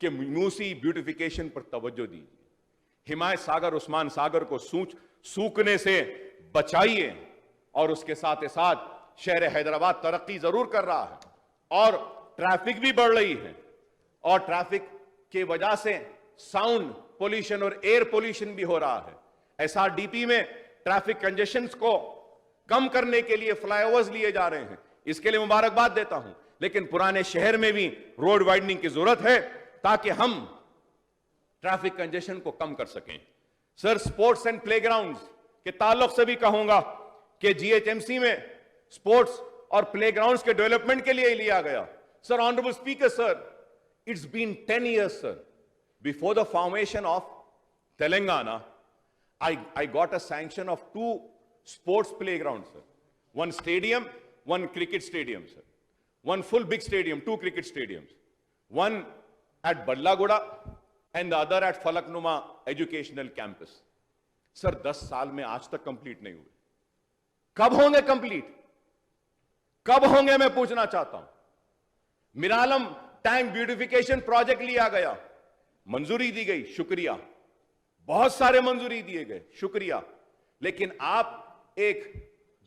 कि मूसी ब्यूटिफिकेशन पर तवज्जो दीजिए। हिमायत सागर, उस्मान सागर को सूखने से बचाइए और उसके साथ ही साथ शहर हैदराबाद तरक्की जरूर कर रहा है और ट्रैफिक भी बढ़ रही है और ट्रैफिक की वजह से साउंड पोल्यूशन और एयर पोल्यूशन भी हो रहा है। एसआरडीपी में ट्रैफिक कंजेशंस को कम करने के लिए फ्लाईओवर्स लिए जा रहे हैं, इसके लिए मुबारकबाद देता हूं। लेकिन पुराने शहर में भी रोड वाइडनिंग की जरूरत है ताकि हम ट्रैफिक कंजेशन को कम कर सकें। सर, स्पोर्ट्स एंड प्लेग्राउंड्स के ताल्लुक से भी कहूंगा कि जीएचएमसी में स्पोर्ट्स और प्लेग्राउंड्स के डेवलपमेंट के लिए लिया गया। Sir, honourable speaker sir, it's been 10 years, sir. Before the formation of Telangana, I got a sanction of 2 sports playgrounds, sir. One stadium, one cricket stadium, sir. One full big stadium, 2 cricket stadiums. One at Badlaguda and the other at Falaknuma Educational Campus. Sir, 10 साल में आज तक complete नहीं हुए। कब होंगे complete? कब होंगे मैं पूछना चाहता हूं। मिरालम टैंक ब्यूटिफिकेशन प्रोजेक्ट लिया गया, मंजूरी दी गई, शुक्रिया। बहुत सारे मंजूरी दिए गए, शुक्रिया। लेकिन आप एक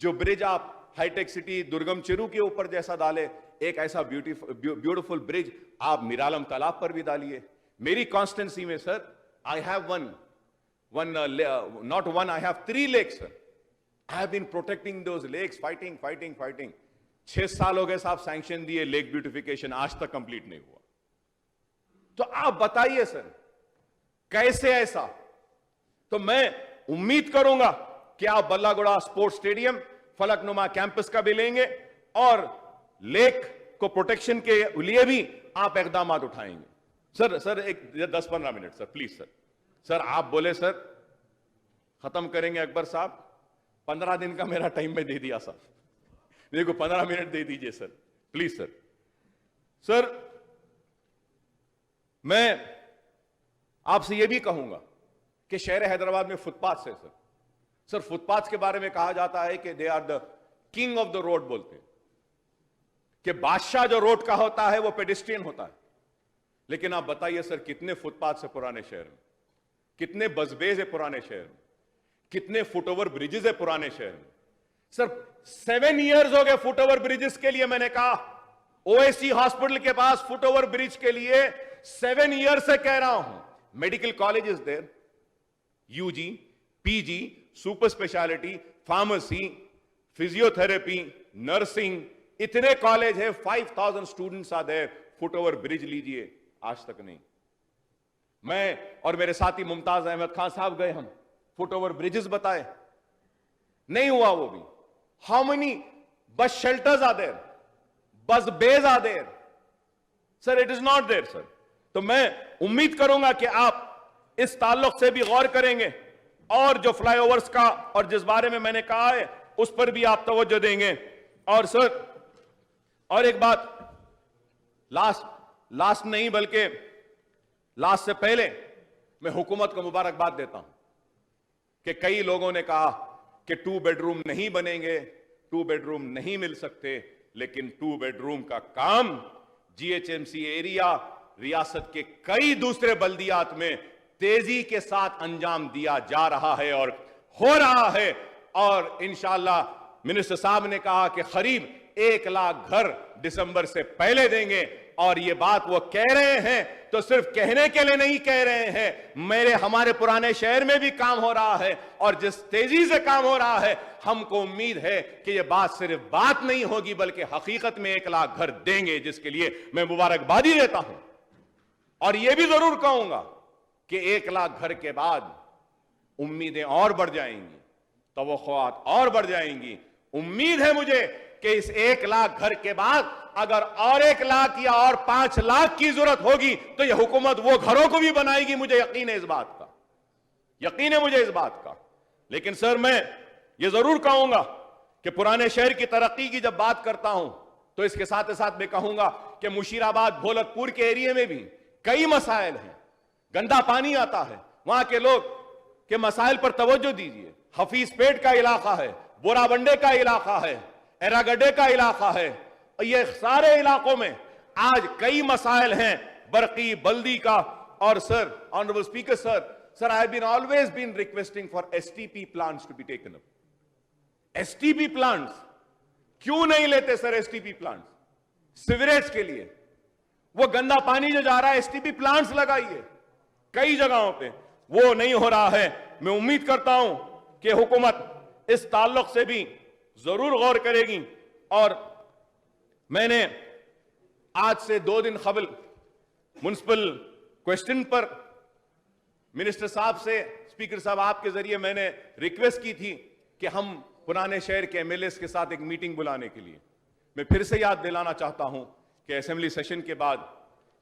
जो ब्रिज आप हाईटेक सिटी दुर्गम चिरू के ऊपर जैसा डाले, एक ऐसा ब्यूटीफुल ब्रिज आप मिरालम तालाब पर भी डालिए। मेरी कॉन्स्टिट्यूंसी में sir, I have not one, I have 3 lakes, sir. I have been protecting those lakes, fighting. 6 साल हो गए साहब सैंक्शन दिए, लेक ब्यूटिफिकेशन आज तक कंप्लीट नहीं हुआ। तो आप बताइए सर, कैसे ऐसा? तो मैं उम्मीद करूंगा कि आप Ballaguda sports stadium, Falaknuma campus का भी लेंगे और लेक को प्रोटेक्शन के लिए भी आप इकदाम उठाएंगे। सर एक 10-15 मिनट सर, प्लीज सर आप बोले सर खत्म करेंगे। अकबर साहब, 15 दिन का मेरा टाइम में दे दिया सर, मेरे को 15 मिनट दे दीजिए सर, प्लीज सर। सर, मैं आपसे यह भी कहूंगा कि शहर हैदराबाद में फुटपाथ है सर, फुटपाथ के बारे में कहा जाता है कि they are the king of the road, बोलते हैं कि बादशाह जो रोड का होता है वो पेडिस्ट्रियन होता है। लेकिन आप बताइए सर, कितने फुटपाथ है पुराने शहर में, कितने बसबेज है पुराने शहर में, कितने फुटओवर ब्रिजेस है पुराने शहर में। सर 7 इयर्स हो गए फुटओवर ब्रिजेस के लिए। मैंने कहा ओएसी हॉस्पिटल के पास फुटओवर ब्रिज के लिए 7 ईयर्स से कह रहा हूं। Medical colleges there, UG, PG, super speciality, pharmacy, physiotherapy, nursing, इतने कॉलेज है, 5000 students are there. Foot over bridge लीजिए, आज तक नहीं। मैं और मेरे साथी मुमताज अहमद खान साहब गए, हम फुटओवर ब्रिजेस बताए, नहीं हुआ वो भी। How many bus shelters are there, bus bays are there? Sir, it is not there sir. तो मैं उम्मीद करूंगा कि आप इस ताल्लुक से भी गौर करेंगे और जो फ्लाईओवर्स का और जिस बारे में मैंने कहा है उस पर भी आप तवज्जो देंगे। और सर, और एक बात, लास्ट नहीं बल्कि लास्ट से पहले मैं हुकूमत को मुबारकबाद देता हूं कि कई लोगों ने कहा कि 2 बेडरूम नहीं बनेंगे, 2 बेडरूम नहीं मिल सकते, लेकिन 2 बेडरूम का काम जीएचएमसी एरिया, रियासत के कई दूसरे बल्दियात में तेजी के साथ अंजाम दिया जा रहा है और हो रहा है। और इंशाअल्लाह मिनिस्टर साहब ने कहा कि करीब 1 लाख घर दिसंबर से पहले देंगे। और ये बात वो कह रहे हैं तो सिर्फ कहने के लिए नहीं कह रहे हैं, हमारे पुराने शहर में भी काम हो रहा है और जिस तेजी से काम हो रहा है, हमको उम्मीद है कि ये बात सिर्फ बात नहीं होगी बल्कि हकीकत में 1 लाख घर देंगे, जिसके लिए मैं मुबारकबादी देता हूं। और यह भी जरूर कहूंगा कि 1 लाख घर के बाद उम्मीदें और बढ़ जाएंगी, तवक्कुआत और बढ़ जाएंगी। उम्मीद है मुझे कि इस 1 लाख घर के बाद अगर और 1 लाख या और 5 लाख की जरूरत होगी तो यह हुकूमत वो घरों को भी बनाएगी। मुझे यकीन है इस बात का, यकीन है मुझे इस बात का। लेकिन सर, मैं ये जरूर कहूंगा कि पुराने शहर की तरक्की की जब बात करता हूं तो इसके साथ साथ मैं कहूंगा कि मुशीराबाद, भोलकपुर के एरिया में भी कई मसाइल हैं। गंदा पानी आता है, वहां के लोग के मसाइल पर तवज्जो दीजिए। हफीज पेट का इलाका है, बोराबंडे का इलाका है, एरागड्डे का इलाका है, ये सारे इलाकों में आज कई मसाइल हैं, बरकी, बल्दी का। और sir, honourable speaker sir, I have been always been requesting for STP plants to be taken up. STP plants क्यों नहीं लेते सर? एसटीपी प्लांट्स सीवरेज के लिए, वो गंदा पानी जो जा रहा है, एसटीपी प्लांट्स लगाइए कई जगहों पे। वो नहीं हो रहा है। मैं उम्मीद करता हूं कि हुकूमत इस ताल्लुक से भी जरूर गौर करेगी। और मैंने आज से 2 दिन कबल म्युनिसिपल क्वेश्चन पर मिनिस्टर साहब से, स्पीकर साहब आपके जरिए मैंने रिक्वेस्ट की थी कि हम पुराने शहर के एमएलएस के साथ एक मीटिंग बुलाने के लिए। मैं फिर से याद दिलाना चाहता हूं कि असेंबली सेशन के बाद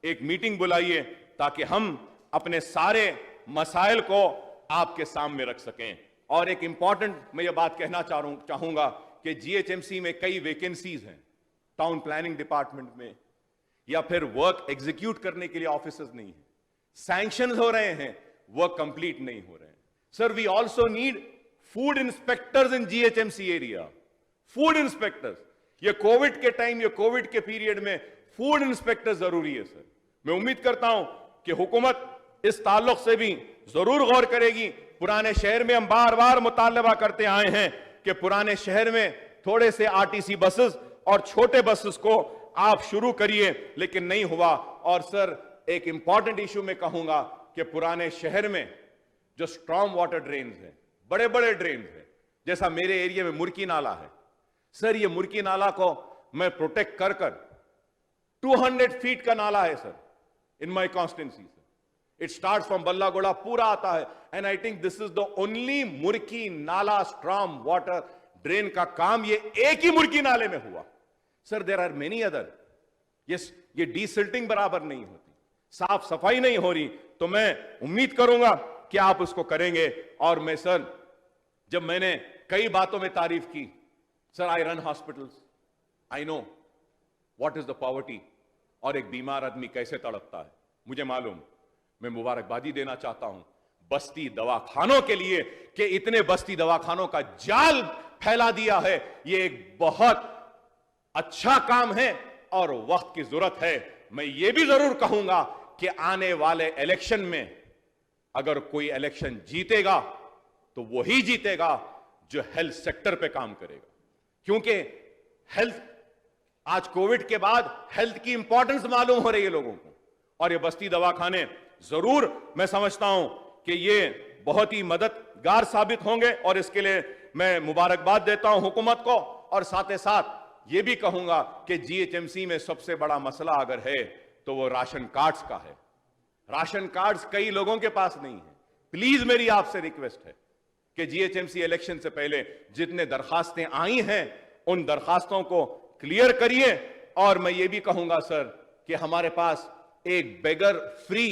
एक मीटिंग बुलाइए ताकि हम अपने सारे मसाइल को आपके सामने रख सकें। और एक इंपॉर्टेंट मैं ये बात कहना चाहूंगा कि जीएचएमसी में कई वैकेंसीज हैं, टाउन प्लानिंग डिपार्टमेंट में, या फिर वर्क एग्जीक्यूट करने के लिए ऑफिसर्स नहीं है, सैंक्शंस हो रहे हैं, वर्क कंप्लीट नहीं हो रहे हैं। Sir, we also need food inspectors in GHMC area, food inspectors. ये कोविड के टाइम, ये कोविड के पीरियड में फूड इंस्पेक्टर जरूरी है सर। मैं उम्मीद करता हूं कि हुकूमत इस ताल्लुक से भी जरूर गौर करेगी। पुराने शहर में हम बार बार मुतालबा करते आए हैं कि पुराने शहर में थोड़े से आरटीसी बसेस और छोटे बसेस को आप शुरू करिए, लेकिन नहीं हुआ। और सर, एक इंपॉर्टेंट इशू में कहूंगा कि पुराने शहर में जो स्ट्रॉन्ग वाटर ड्रेन्स हैं, बड़े बड़े ड्रेन्स हैं, जैसा मेरे एरिया में मुर्की नाला है सर, ये मुर्की नाला को मैं प्रोटेक्ट कर 200 फीट का नाला है sir in my constituency. It starts from Ballagoda, पूरा आता है। And I think this is the only murky nala strong water drain का काम ये एक ही मुर्की नाले में हुआ sir. There are many other. ये डीसिल्टिंग बराबर नहीं होती, साफ सफाई नहीं हो रही, तो मैं उम्मीद करूंगा कि आप उसको करेंगे। और मैं सर, जब मैंने कई बातों में तारीफ की sir, I run hospitals, I know what is the poverty, और एक बीमार आदमी कैसे तड़पता है मुझे मालूम। मैं मुबारकबादी देना चाहता हूं बस्ती दवाखानों के लिए कि इतने बस्ती दवाखानों का जाल फैला दिया है। ये एक बहुत अच्छा काम है और वक्त की जरूरत है। मैं ये भी जरूर कहूंगा कि आने वाले इलेक्शन में अगर कोई इलेक्शन जीतेगा तो वही जीतेगा जो हेल्थ सेक्टर पे काम करेगा, क्योंकि हेल्थ, आज कोविड के बाद हेल्थ की इंपॉर्टेंस मालूम हो रही है लोगों को। और ये बस्ती दवाखाने जरूर, मैं समझता हूं कि ये बहुत ही मददगार साबित होंगे। और इसके लिए मैं मुबारकबाद देता हूं हुकूमत को। और साथ ही साथ ये भी कहूंगा कि जीएचएमसी में सबसे बड़ा मसला अगर है तो वो राशन कार्ड्स का है। राशन कार्ड्स कई लोगों के पास नहीं है। प्लीज मेरी आपसे रिक्वेस्ट है कि जीएचएमसी इलेक्शन से पहले जितने दरखास्तें आई हैं उन दरखास्तों को क्लियर करिए। और मैं ये भी कहूंगा सर कि हमारे पास एक बेगर फ्री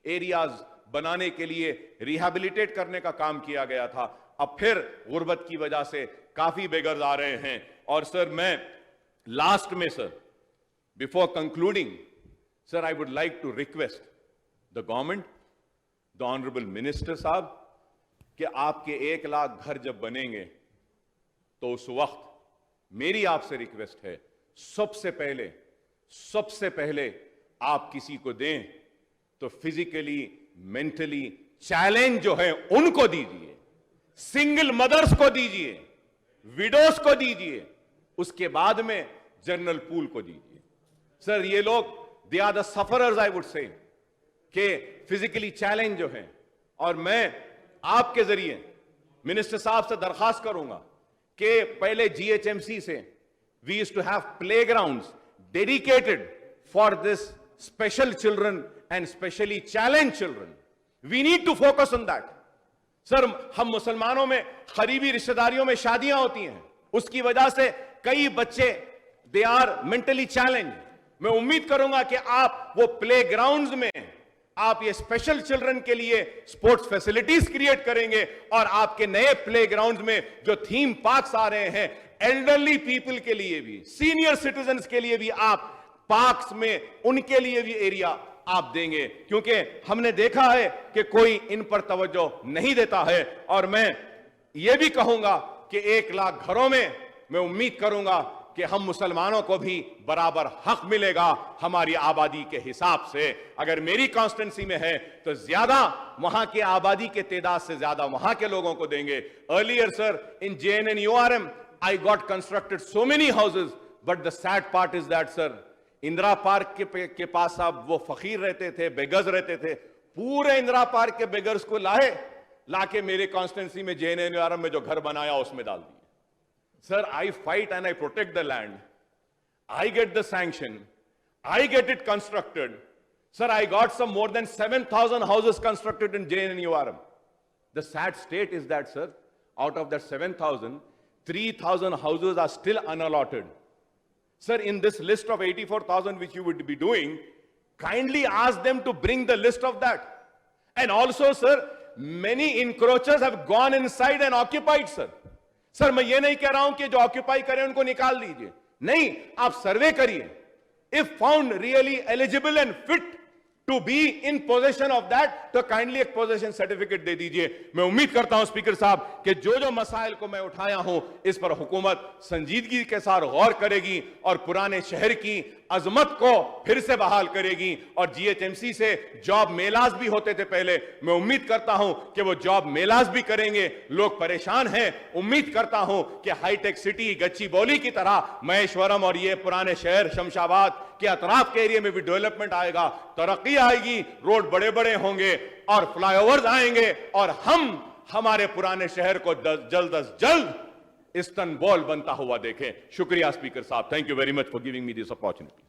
एरियाज बनाने के लिए रिहैबिलिटेट करने का काम किया गया था। अब फिर गुर्बत की वजह से काफी बेगर्स आ रहे हैं। और सर, मैं लास्ट में sir, before concluding sir, I would like to request the government, the honourable minister साहब, कि आपके 1 लाख घर जब बनेंगे तो उस वक्त मेरी आपसे रिक्वेस्ट है, सबसे पहले आप किसी को दें तो फिजिकली मेंटली चैलेंज जो है उनको दीजिए, सिंगल मदर्स को दीजिए, विडोज को दीजिए, उसके बाद में जनरल पूल को दीजिए। सर, ये लोग they are the sufferers, I would say, के फिजिकली चैलेंज जो है। और मैं आपके जरिए मिनिस्टर साहब से दरखास्त करूंगा कि पहले जीएचएमसी से we used to have playgrounds dedicated for this special children and specially challenge children. We need to focus on that. Sir, हम मुसलमानों में करीबी रिश्तेदारियों में शादियां होती हैं, उसकी वजह से कई बच्चे दे आर मेंटली चैलेंज। मैं उम्मीद करूंगा कि आप वो प्लेग्राउंड्स में आप ये स्पेशल चिल्ड्रन के लिए स्पोर्ट्स फैसिलिटीज क्रिएट करेंगे। और आपके नए प्लेग्राउंड्स में जो थीम पार्क्स आ रहे हैं, एल्डरली पीपल के लिए भी, सीनियर सिटीजन्स के लिए भी आप पार्क्स में उनके लिए भी एरिया आप देंगे, क्योंकि हमने देखा है कि कोई इन पर तवज्जो नहीं देता है। और मैं ये भी कहूंगा कि 1 लाख घरों में मैं उम्मीद करूंगा कि हम मुसलमानों को भी बराबर हक मिलेगा हमारी आबादी के हिसाब से। अगर मेरी कॉन्स्टिट्यूंसी में है तो ज्यादा वहां की आबादी के तादाद से ज्यादा वहां के लोगों को देंगे। Earlier sir, in JNNURM I got constructed so many houses, but the sad part is that sir, Indira park के पास अब वो फकीर रहते थे, बेगज रहते थे, पूरे इंदिरा पार्क के बेगर्स को लाके मेरे कॉन्स्टिट्यूंसी में JNNURM में जो घर बनाया उसमें डाल दिए। Sir, I fight and I protect the land. I get the sanction. I get it constructed. Sir, I got some more than 7,000 houses constructed in JNNURM. The sad state is that, sir, out of that 7,000, 3,000 houses are still unallotted. Sir, in this list of 84,000 which you would be doing, kindly ask them to bring the list of that. And also, sir, many encroachers have gone inside and occupied, sir. Sir मैं ये नहीं कह रहा हूं कि जो occupy करें उनको निकाल दीजिए, नहीं, आप सर्वे करिए। If found really eligible and fit to be in possession of that, तो काइंडली एक पोजेशन सर्टिफिकेट दे दीजिए। मैं उम्मीद करता हूं स्पीकर साहब कि जो मसाइल को मैं उठाया हूं इस पर हुकूमत संजीदगी के साथ गौर करेगी और पुराने शहर की अजमत को फिर से बहाल करेगी। और GHMC से जॉब मेलाज भी होते थे पहले, मैं उम्मीद करता हूं कि वो जॉब मेलाज भी करेंगे। लोग परेशान हैं, उम्मीद करता हूं कि हाईटेक सिटी गच्चीबौली की तरह महेश्वरम और ये पुराने शहर शमशाबाद के अतराफ के एरिया में भी डेवलपमेंट आएगा, तरक्की आएगी, रोड बड़े बड़े होंगे और फ्लाईओवर्स आएंगे और हम हमारे पुराने शहर को जल्द अज जल्द इस्तांबुल बनता हुआ देखें। शुक्रिया स्पीकर साहब, thank you very much for giving me this opportunity.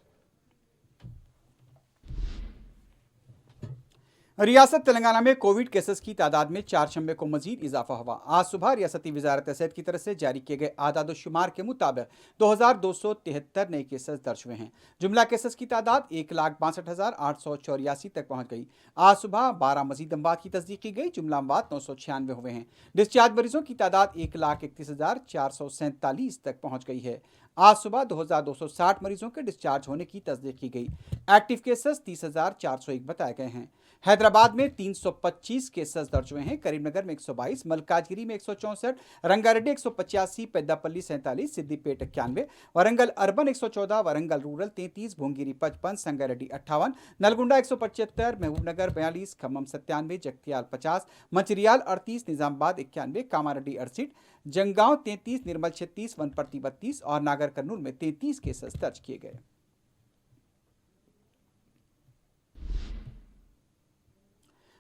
रियासत तेलंगाना में कोविड केसेस की तादाद में 4 शंबे को मजीद इजाफा हुआ। आज सुबह रियासती वजारत सेहत की तरफ से जारी किए गए आदाद-ओ-शुमार के मुताबिक 2273 नए केसेस दर्ज हुए हैं। जुमला केसेस की तादाद 1,62,884 तक पहुंच गई। आज सुबह 12 मजीद अमवात की तस्दीक की गई। जुमला अमवात 996 हुए हैं। डिस्चार्ज मरीजों की तादाद 1,31,447 तक पहुंच गई है। आज सुबह 2,260 मरीजों के डिस्चार्ज होने की तस्दीक की गई। एक्टिव केसेस 30,401 बताए गए हैं। हैदराबाद में 325 केसेस दर्ज हुए हैं। करीमनगर में 122, मलकाजगिरी में 164, रंगारेड्डी 185, पेद्दापल्ली 47, सिद्दीपेट 91, वरंगल अर्बन 114, वरंगल रूरल 33, भोंगिरी 55, संगारेड्डी 58, नलगुंडा 175, महबूबनगर 42, खम्मम 97, जगतियाल 50, मंचिरियाल 38, निजामाबाद 91, कामारेड्डी 68, जंगांव 33, निर्मल 36, वनपर्ती 32 और नागर कर्नूल में 33 केसेस दर्ज किए गए।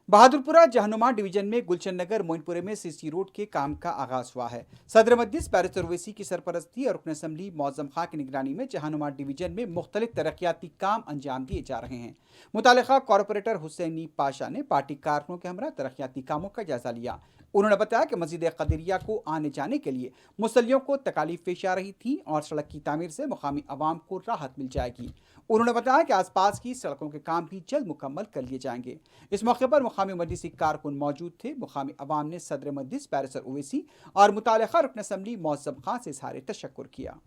बहादुरपुरा जहनुमा डिवीजन में गुलशन नगर मोइनपुरे में सीसी रोड के काम का आगाज हुआ है। सदर मजलिस बैरिस्टर ओवैसी की सरपरस्ती और रुकन असम्बली मौज़म खां की निगरानी में जहनुमा डिवीजन में मुख्तलिफ तरक्याती काम अंजाम दिए जा रहे हैं। मुतालिका कॉरपोरेटर हुसैनी पाशा ने पार्टी कारकुनों के हमरा तरक्याती कामों का जायजा लिया। उन्होंने बताया कि मस्जिद कदरिया को आने जाने के लिए मुसल्लियों को तकालीफ पेश आ रही थी और सड़क की तामीर से मुकामी अवाम को राहत मिल जाएगी। उन्होंने बताया कि आसपास की सड़कों के काम भी जल्द मुकम्मल कर लिए जाएंगे। इस मौके पर मुकामी मजलिसी कारकुन मौजूद थे। मुकामी अवाम ने सदर मजलिस बैरिस्टर ओवैसी और मुतालिका रुकन असम्बली मौज़म खां से इज़हार तशक्कुर किया।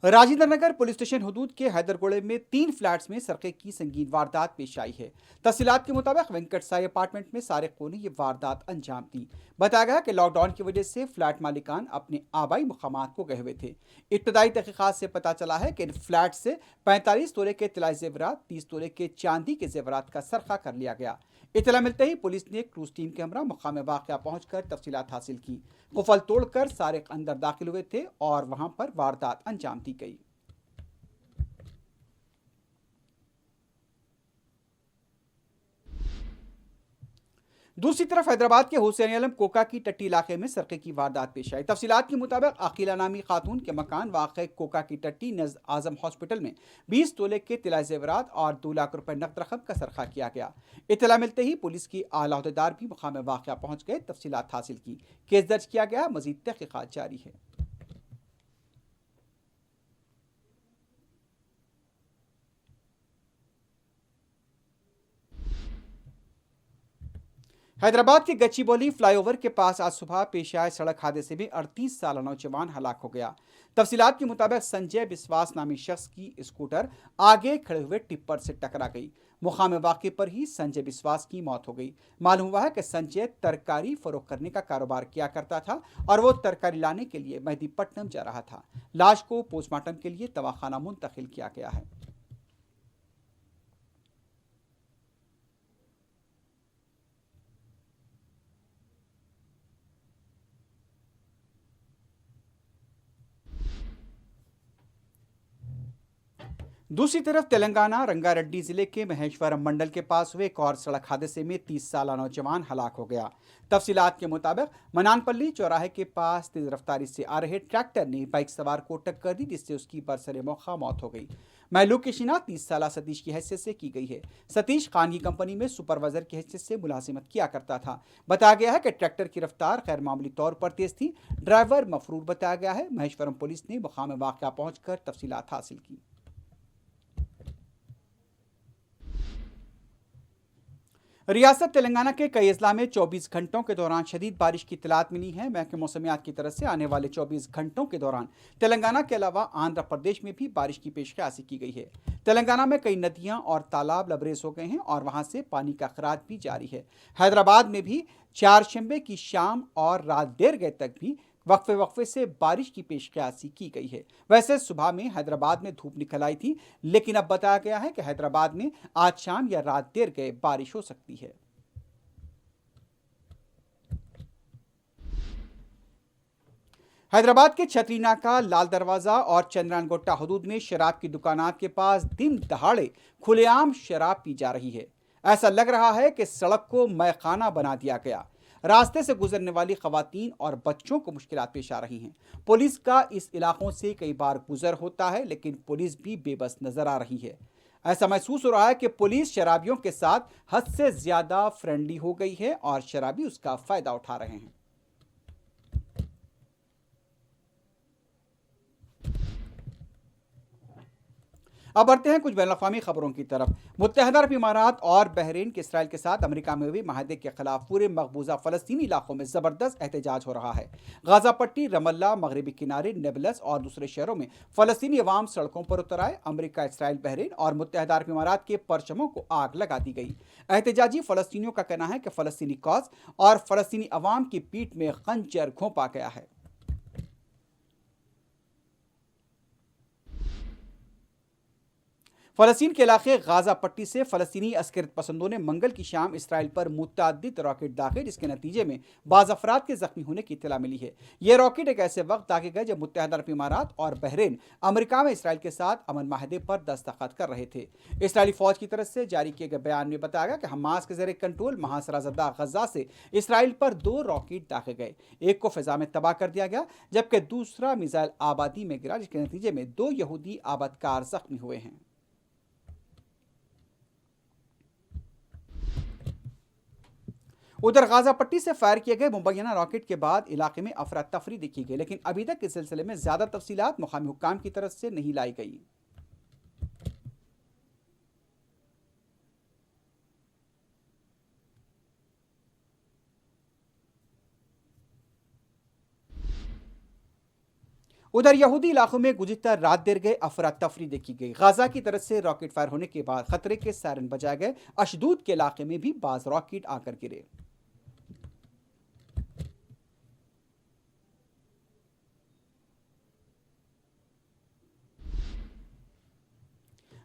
राजेंद्र नगर पुलिस स्टेशन हदूद के हैदरगोड़े में 3 फ्लैट्स में सरके की संगीन वारदात पेश आई है। तफसीलात के मुताबिक वेंकट साई अपार्टमेंट में सारिकों ने यह वारदात अंजाम दी। बताया गया कि लॉकडाउन की वजह से फ्लैट मालिकान अपने आबाई मुकामात को गए हुए थे। इब्तदाई तहकीकात से पता चला है कि इन फ्लैट से 45 तोले के तिलाई जेवरात, 30 तोले के चांदी के जेवरात का सरका कर लिया गया। इतला मिलते ही पुलिस ने क्रूज टीम के हमरा मुकाम वाक़या पहुंचकर तफसीलात हासिल की। कुफल तोड़कर सारिक अंदर दाखिल हुए थे और वहां पर वारदात अंजाम दी गई। दूसरी तरफ हैदराबाद के हुसैन आलम कोका की टट्टी इलाके में सरके की वारदात पेश आई। तफसीलात के मुताबिक अकीला नामी खातून के मकान वाक़ कोका की टट्टी नज़ आज़म हॉस्पिटल में 20 तोले के तिलाई जेवरात और 2 लाख रुपए नकद रकम का सरखा किया गया। इत्तला मिलते ही पुलिस की आला अहदेदार भी मुकाम वाक़या पहुंच गए, तफसीलात हासिल की, केस दर्ज किया गया, मजीद तहकीकात जारी है। हैदराबाद के गच्चीबौली फ्लाईओवर के पास आज सुबह पेश आए सड़क हादसे में 38 साल नौजवान हलाक हो गया। तफसीलात के मुताबिक संजय बिस्वास नामी शख्स की स्कूटर आगे खड़े हुए टिप्पर से टकरा गई। मुकाम वाक़े पर ही संजय बिस्वास की मौत हो गई। मालूम हुआ है कि संजय तरकारी फरोख्त करने का कारोबार किया करता था और वो तरकारी लाने के लिए मेहदीपट्टनम जा रहा था। लाश को पोस्टमार्टम के लिए दवाखाना मुंतकिल किया गया है। दूसरी तरफ तेलंगाना रंगारेड्डी जिले के महेश्वरम मंडल के पास हुए एक और सड़क हादसे में 30 साला नौजवान हलाक हो गया। तफसीलात के मुताबिक मनानपल्ली चौराहे के पास तेज रफ्तारी से आ रहे ट्रैक्टर ने बाइक सवार को टक्कर दी, जिससे उसकी बरसरे मौका मौत हो गई। महलूक की शिनाख्त 30 साला सतीश की हैसियत से की गई है। सतीश खान की कंपनी में सुपरवाइजर की हैसियत से मुलाजिमत किया करता था। बताया गया है कि ट्रैक्टर की रफ्तार गैर मामूली तौर पर तेज थी। ड्राइवर मफरूर बताया गया है। महेश्वरम पुलिस ने मुकाम वाक़या पहुंचकर तफसीलात हासिल की। रियासत तेलंगाना के कई अजला में 24 घंटों के दौरान शदीद बारिश की इत्तलात मिली है। महकमे मौसमियात की तरफ से आने वाले 24 घंटों के दौरान तेलंगाना के अलावा आंध्र प्रदेश में भी बारिश की पेशकशी की गई है। तेलंगाना में कई नदियां और तालाब लबरेज हो गए हैं और वहां से पानी का खराज भी जारी है। हैदराबाद में भी चारशंबे की शाम और रात देर गए तक भी वक्फे से बारिश की पेशकशी की गई है। वैसे सुबह में हैदराबाद में धूप निकल आई थी, लेकिन अब बताया गया है कि हैदराबाद में आज शाम या रात देर गए बारिश हो सकती है। हैदराबाद के छतरी नाका, लाल दरवाजा और चंद्रान गोट्टा हदूद में शराब की दुकानात के पास दिन दहाड़े खुलेआम शराब पी जा रही है। ऐसा लग रहा है कि सड़क को मैखाना बना दिया गया। रास्ते से गुजरने वाली खवातीन और बच्चों को मुश्किलात पेश आ रही हैं। पुलिस का इस इलाकों से कई बार गुजर होता है, लेकिन पुलिस भी बेबस नजर आ रही है। ऐसा महसूस हो रहा है कि पुलिस शराबियों के साथ हद से ज्यादा फ्रेंडली हो गई है और शराबी उसका फायदा उठा रहे हैं। अब बढ़ते हैं कुछ बैनुल-अक़वामी खबरों की तरफ। मुत्तहदा अरब इमारात और बहरीन के इसराइल के साथ अमेरिका में हुए माहदे के खिलाफ पूरे मकबूजा फ़लस्तीनी इलाकों में ज़बरदस्त एहतजाज हो रहा है। गाज़ा पट्टी, रमल्ला, मगरबी किनारे, नेबलस और दूसरे शहरों में फ़लस्तीनी अवाम सड़कों पर उतर आए। अमेरिका, इसराइल, बहरीन और मुत्तहदा अरब इमारात के परचमों को आग लगा दी गई। एहतजाजी फ़लस्तीनियों का कहना है कि फ़लस्तीनी कौज़ और फ़लस्तीनी अवाम की पीठ में खंजर घोंपा गया है। फ़लस्तीन के इलाके गाज़ा पट्टी से फ़लस्तीनी अस्करियत पसंदों ने मंगल की शाम इसराइल पर मुतअद्दिद रॉकेट दागे, जिसके नतीजे में बाज़ अफराद के ज़ख्मी होने की इत्तला मिली है। ये रॉकेट एक ऐसे वक्त दागे गए जब मुत्तहदा अरब इमारात और बहरीन अमेरिका में इसराइल के साथ अमन माहदे पर दस्तखत कर रहे थे। इसराइली फ़ौज की तरफ से जारी किए गए बयान में बताया गया कि हमास के ज़रिए कंट्रोल महासराज़दा गज़ा से इसराइल पर 2 रॉकेट दागे गए। एक को फ़िज़ा में तबाह कर दिया गया, जबकि दूसरा मिसाइल आबादी में गिरा, जिसके नतीजे में 2 यहूदी आबादकार ज़ख्मी हुए हैं। उधर गाज़ा पट्टी से फायर किए गए मुबैना रॉकेट के बाद इलाके में अफरा तफरी देखी गई, लेकिन अभी तक इस सिलसिले में ज्यादा तफसीलात मुकामी हुक्काम की तरफ से नहीं लाई गई। उधर यहूदी इलाकों में गुज़िश्ता रात देर गए अफरा तफरी देखी गई। गाज़ा की तरफ से रॉकेट फायर होने के बाद खतरे के सायरन बजाए गए। अशदूद के इलाके में भी बाज रॉकेट आकर गिरे।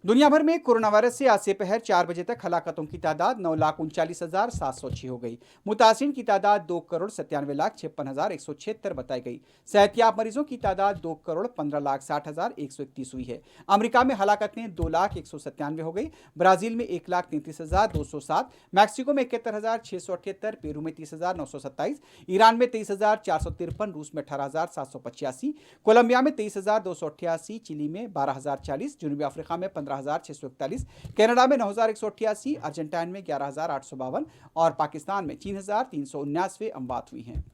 दुनिया भर में कोरोना वायरस से आज से पहर 4 बजे तक हलाकतों की तादाद 9,39,706 हो गई। मुतासिरीन की तादाद 2,97,56,176 बताई गई। सेहतियाब मरीजों की तादाद 2,15,60,131 हुई है। अमेरिका में हलाकतें 2,01,97 हो गई। ब्राज़ील में 1,33,207, मैक्सिको में 71,678, पेरू में 30,927, ईरान में 23,453, रूस में 18,785, कोलंबिया में 23,288, चिली में 12,040, जनूबी अफ्रीका में 15,641, कनाडा में 9,188, अर्जेंटाइन में 11,852 और पाकिस्तान में 3,379 अमवात हुई हैं।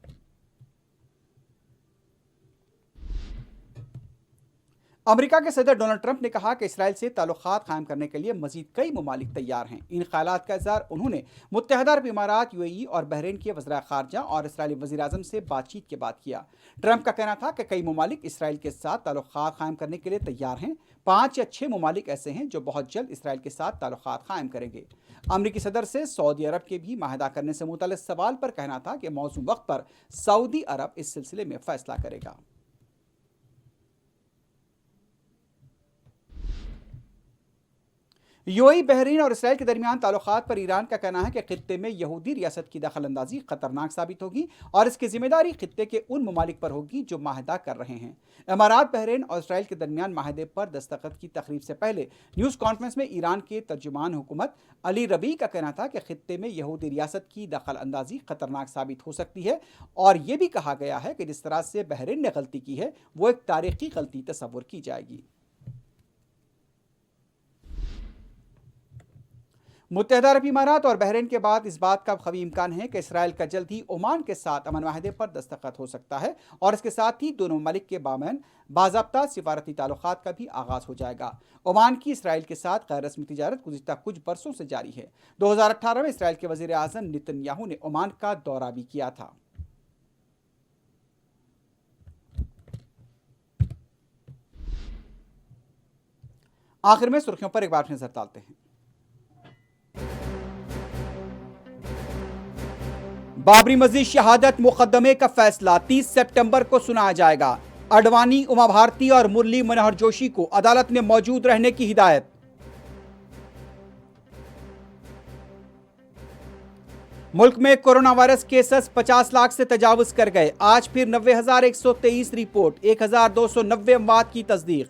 अमेरिका के सदर डोनाल्ड ट्रंप ने कहा कि इसराइल से ताल्लुकात कायम करने के लिए मजीद कई ममालिक तैयार हैं। इन ख्यालात का इज़हार उन्होंने मुत्तहदा अरब इमारात, यूएई और बहरीन के वज़ीर ख़ारजा और इसराइली वज़ीर-ए-आज़म से बातचीत के बाद किया। ट्रंप का कहना था कि कई ममालिक इसराइल के साथ ताल्लुकात कायम करने के लिए तैयार हैं। 5 या 6 ममालिक ऐसे हैं जो बहुत जल्द इसराइल के साथ ताल्लुकात कायम करेंगे। अमरीकी सदर से सऊदी अरब के भी माहदा करने से मुतल्लिक़ सवाल पर कहना था कि मौजूद वक्त पर सऊदी अरब इस सिलसिले में फैसला करेगा। यूएई, बहरीन और इसराइल के दरमियान ताल्लुकात पर ईरान का कहना है कि खित्ते में यहूदी रियासत की दखलंदाजी खतरनाक साबित होगी और इसकी जिम्मेदारी खित्ते के उन ममालिक पर होगी जो माहिदा कर रहे हैं। इमारात, बहरीन और इसराइल के दरमियान माहिदे पर दस्तखत की तकरीब से पहले न्यूज़ कॉन्फ्रेंस में ईरान के तर्जुमान हुकूमत अली रबी का कहना था कि खित्ते में यहूदी रियासत की दखलंदाजी खतरनाक साबित हो सकती है और यह भी कहा गया है कि जिस तरह से बहरीन ने गलती की है वो एक तारीखी गलती तस्वुर की जाएगी। मुत्तहदा अरब इमारात और बहरीन के बाद इस बात का कवी इम्कान है कि इसराइल का जल्द ही ओमान के साथ अमन माहिदे पर दस्तखत हो सकता है और इसके साथ ही दोनों ममालिक के बामैन बाज़ाब्ता सिफारती ताल्लुकात का भी आगाज हो जाएगा। ओमान की इसराइल के साथ गैर रस्मी तिजारत गुज़िश्ता कुछ बरसों से जारी है। 2018 में इसराइल के वज़ीर आज़म नेतन्याहू ने ओमान का दौरा भी किया था। आखिर में सुर्खियों पर एक बार नजर डालते हैं। बाबरी मस्जिद शहादत मुकदमे का फैसला 30 सितंबर को सुनाया जाएगा। अडवाणी, उमा भारती और मुरली मनोहर जोशी को अदालत ने मौजूद रहने की हिदायत। मुल्क में कोरोना वायरस केसेस 50 लाख से तजावुज कर गए। आज फिर 90,123 रिपोर्ट, 1,290 अमवात की तस्दीक।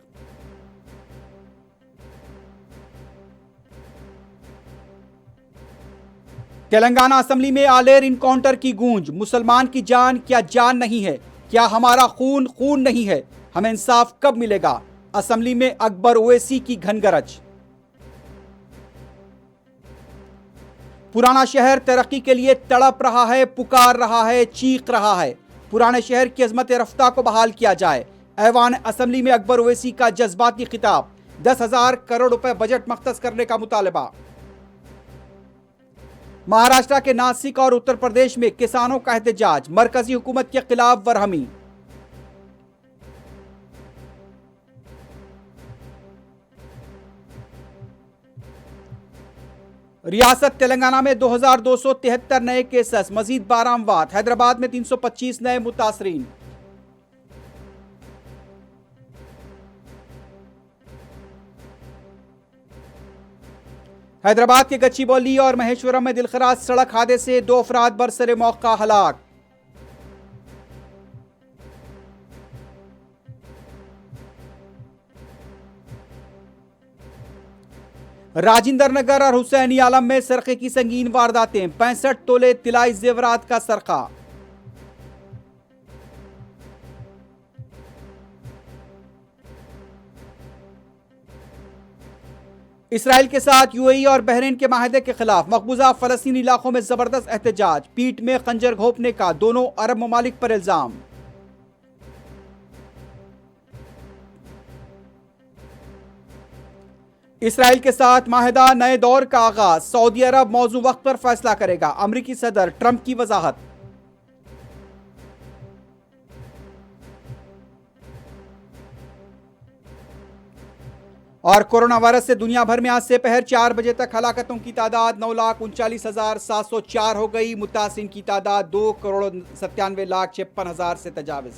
तेलंगाना असेंबली में आलेर इनकाउंटर की गूंज। मुसलमान की जान क्या जान नहीं है? क्या हमारा खून खून नहीं है? हमें इंसाफ कब मिलेगा? असेंबली में अकबर ओवैसी की घनगरज। पुराना शहर तरक्की के लिए तड़प रहा है, पुकार रहा है, चीख रहा है। पुराने शहर की अजमत रफ्ता को बहाल किया जाए। ऐवान असेंबली में अकबर ओवैसी का जज्बाती खिताब। 10,000 करोड़ रुपए बजट मख्तस करने का मुतालबा। महाराष्ट्र के नासिक और उत्तर प्रदेश में किसानों का एहतजाज। मरकजी हुकूमत के खिलाफ बरहमी। रियासत तेलंगाना में 2,273 नए केसेस, मजीद 12 अमवात। हैदराबाद में 325 नए मुतासरीन। हैदराबाद के गच्चीबौली और महेश्वरम में दिलखराज सड़क हादसे से 2 अफराद बरसरे मौका हलाक। राजिंदर नगर और हुसैनी आलम में सरके की संगीन वारदातें। 65 तोले तिलाई जेवरात का सरका। इसराइल के साथ यूएई और बहरीन के माहिदे के खिलाफ मकबूजा फलस्तीनी इलाकों में जबरदस्त एहतजाज। पीठ में खंजर घोंपने का दोनों अरब ममालिक पर इल्जाम। इसराइल के साथ माहिदा नए दौर का आगाज। सऊदी अरब मौजू वक्त पर फैसला करेगा। अमरीकी सदर ट्रंप की वजाहत। और कोरोना वायरस से दुनिया भर में आज से पहर 4 बजे तक हलाकतों की तादाद 9,39,704 हो गई। मुतासिन की तादाद 2,97,56,000 से तजाविज।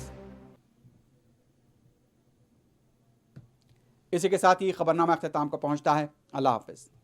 इसी के साथ ही खबरनामा अख्ताम को पहुंचता है। अल्लाह हाफिज।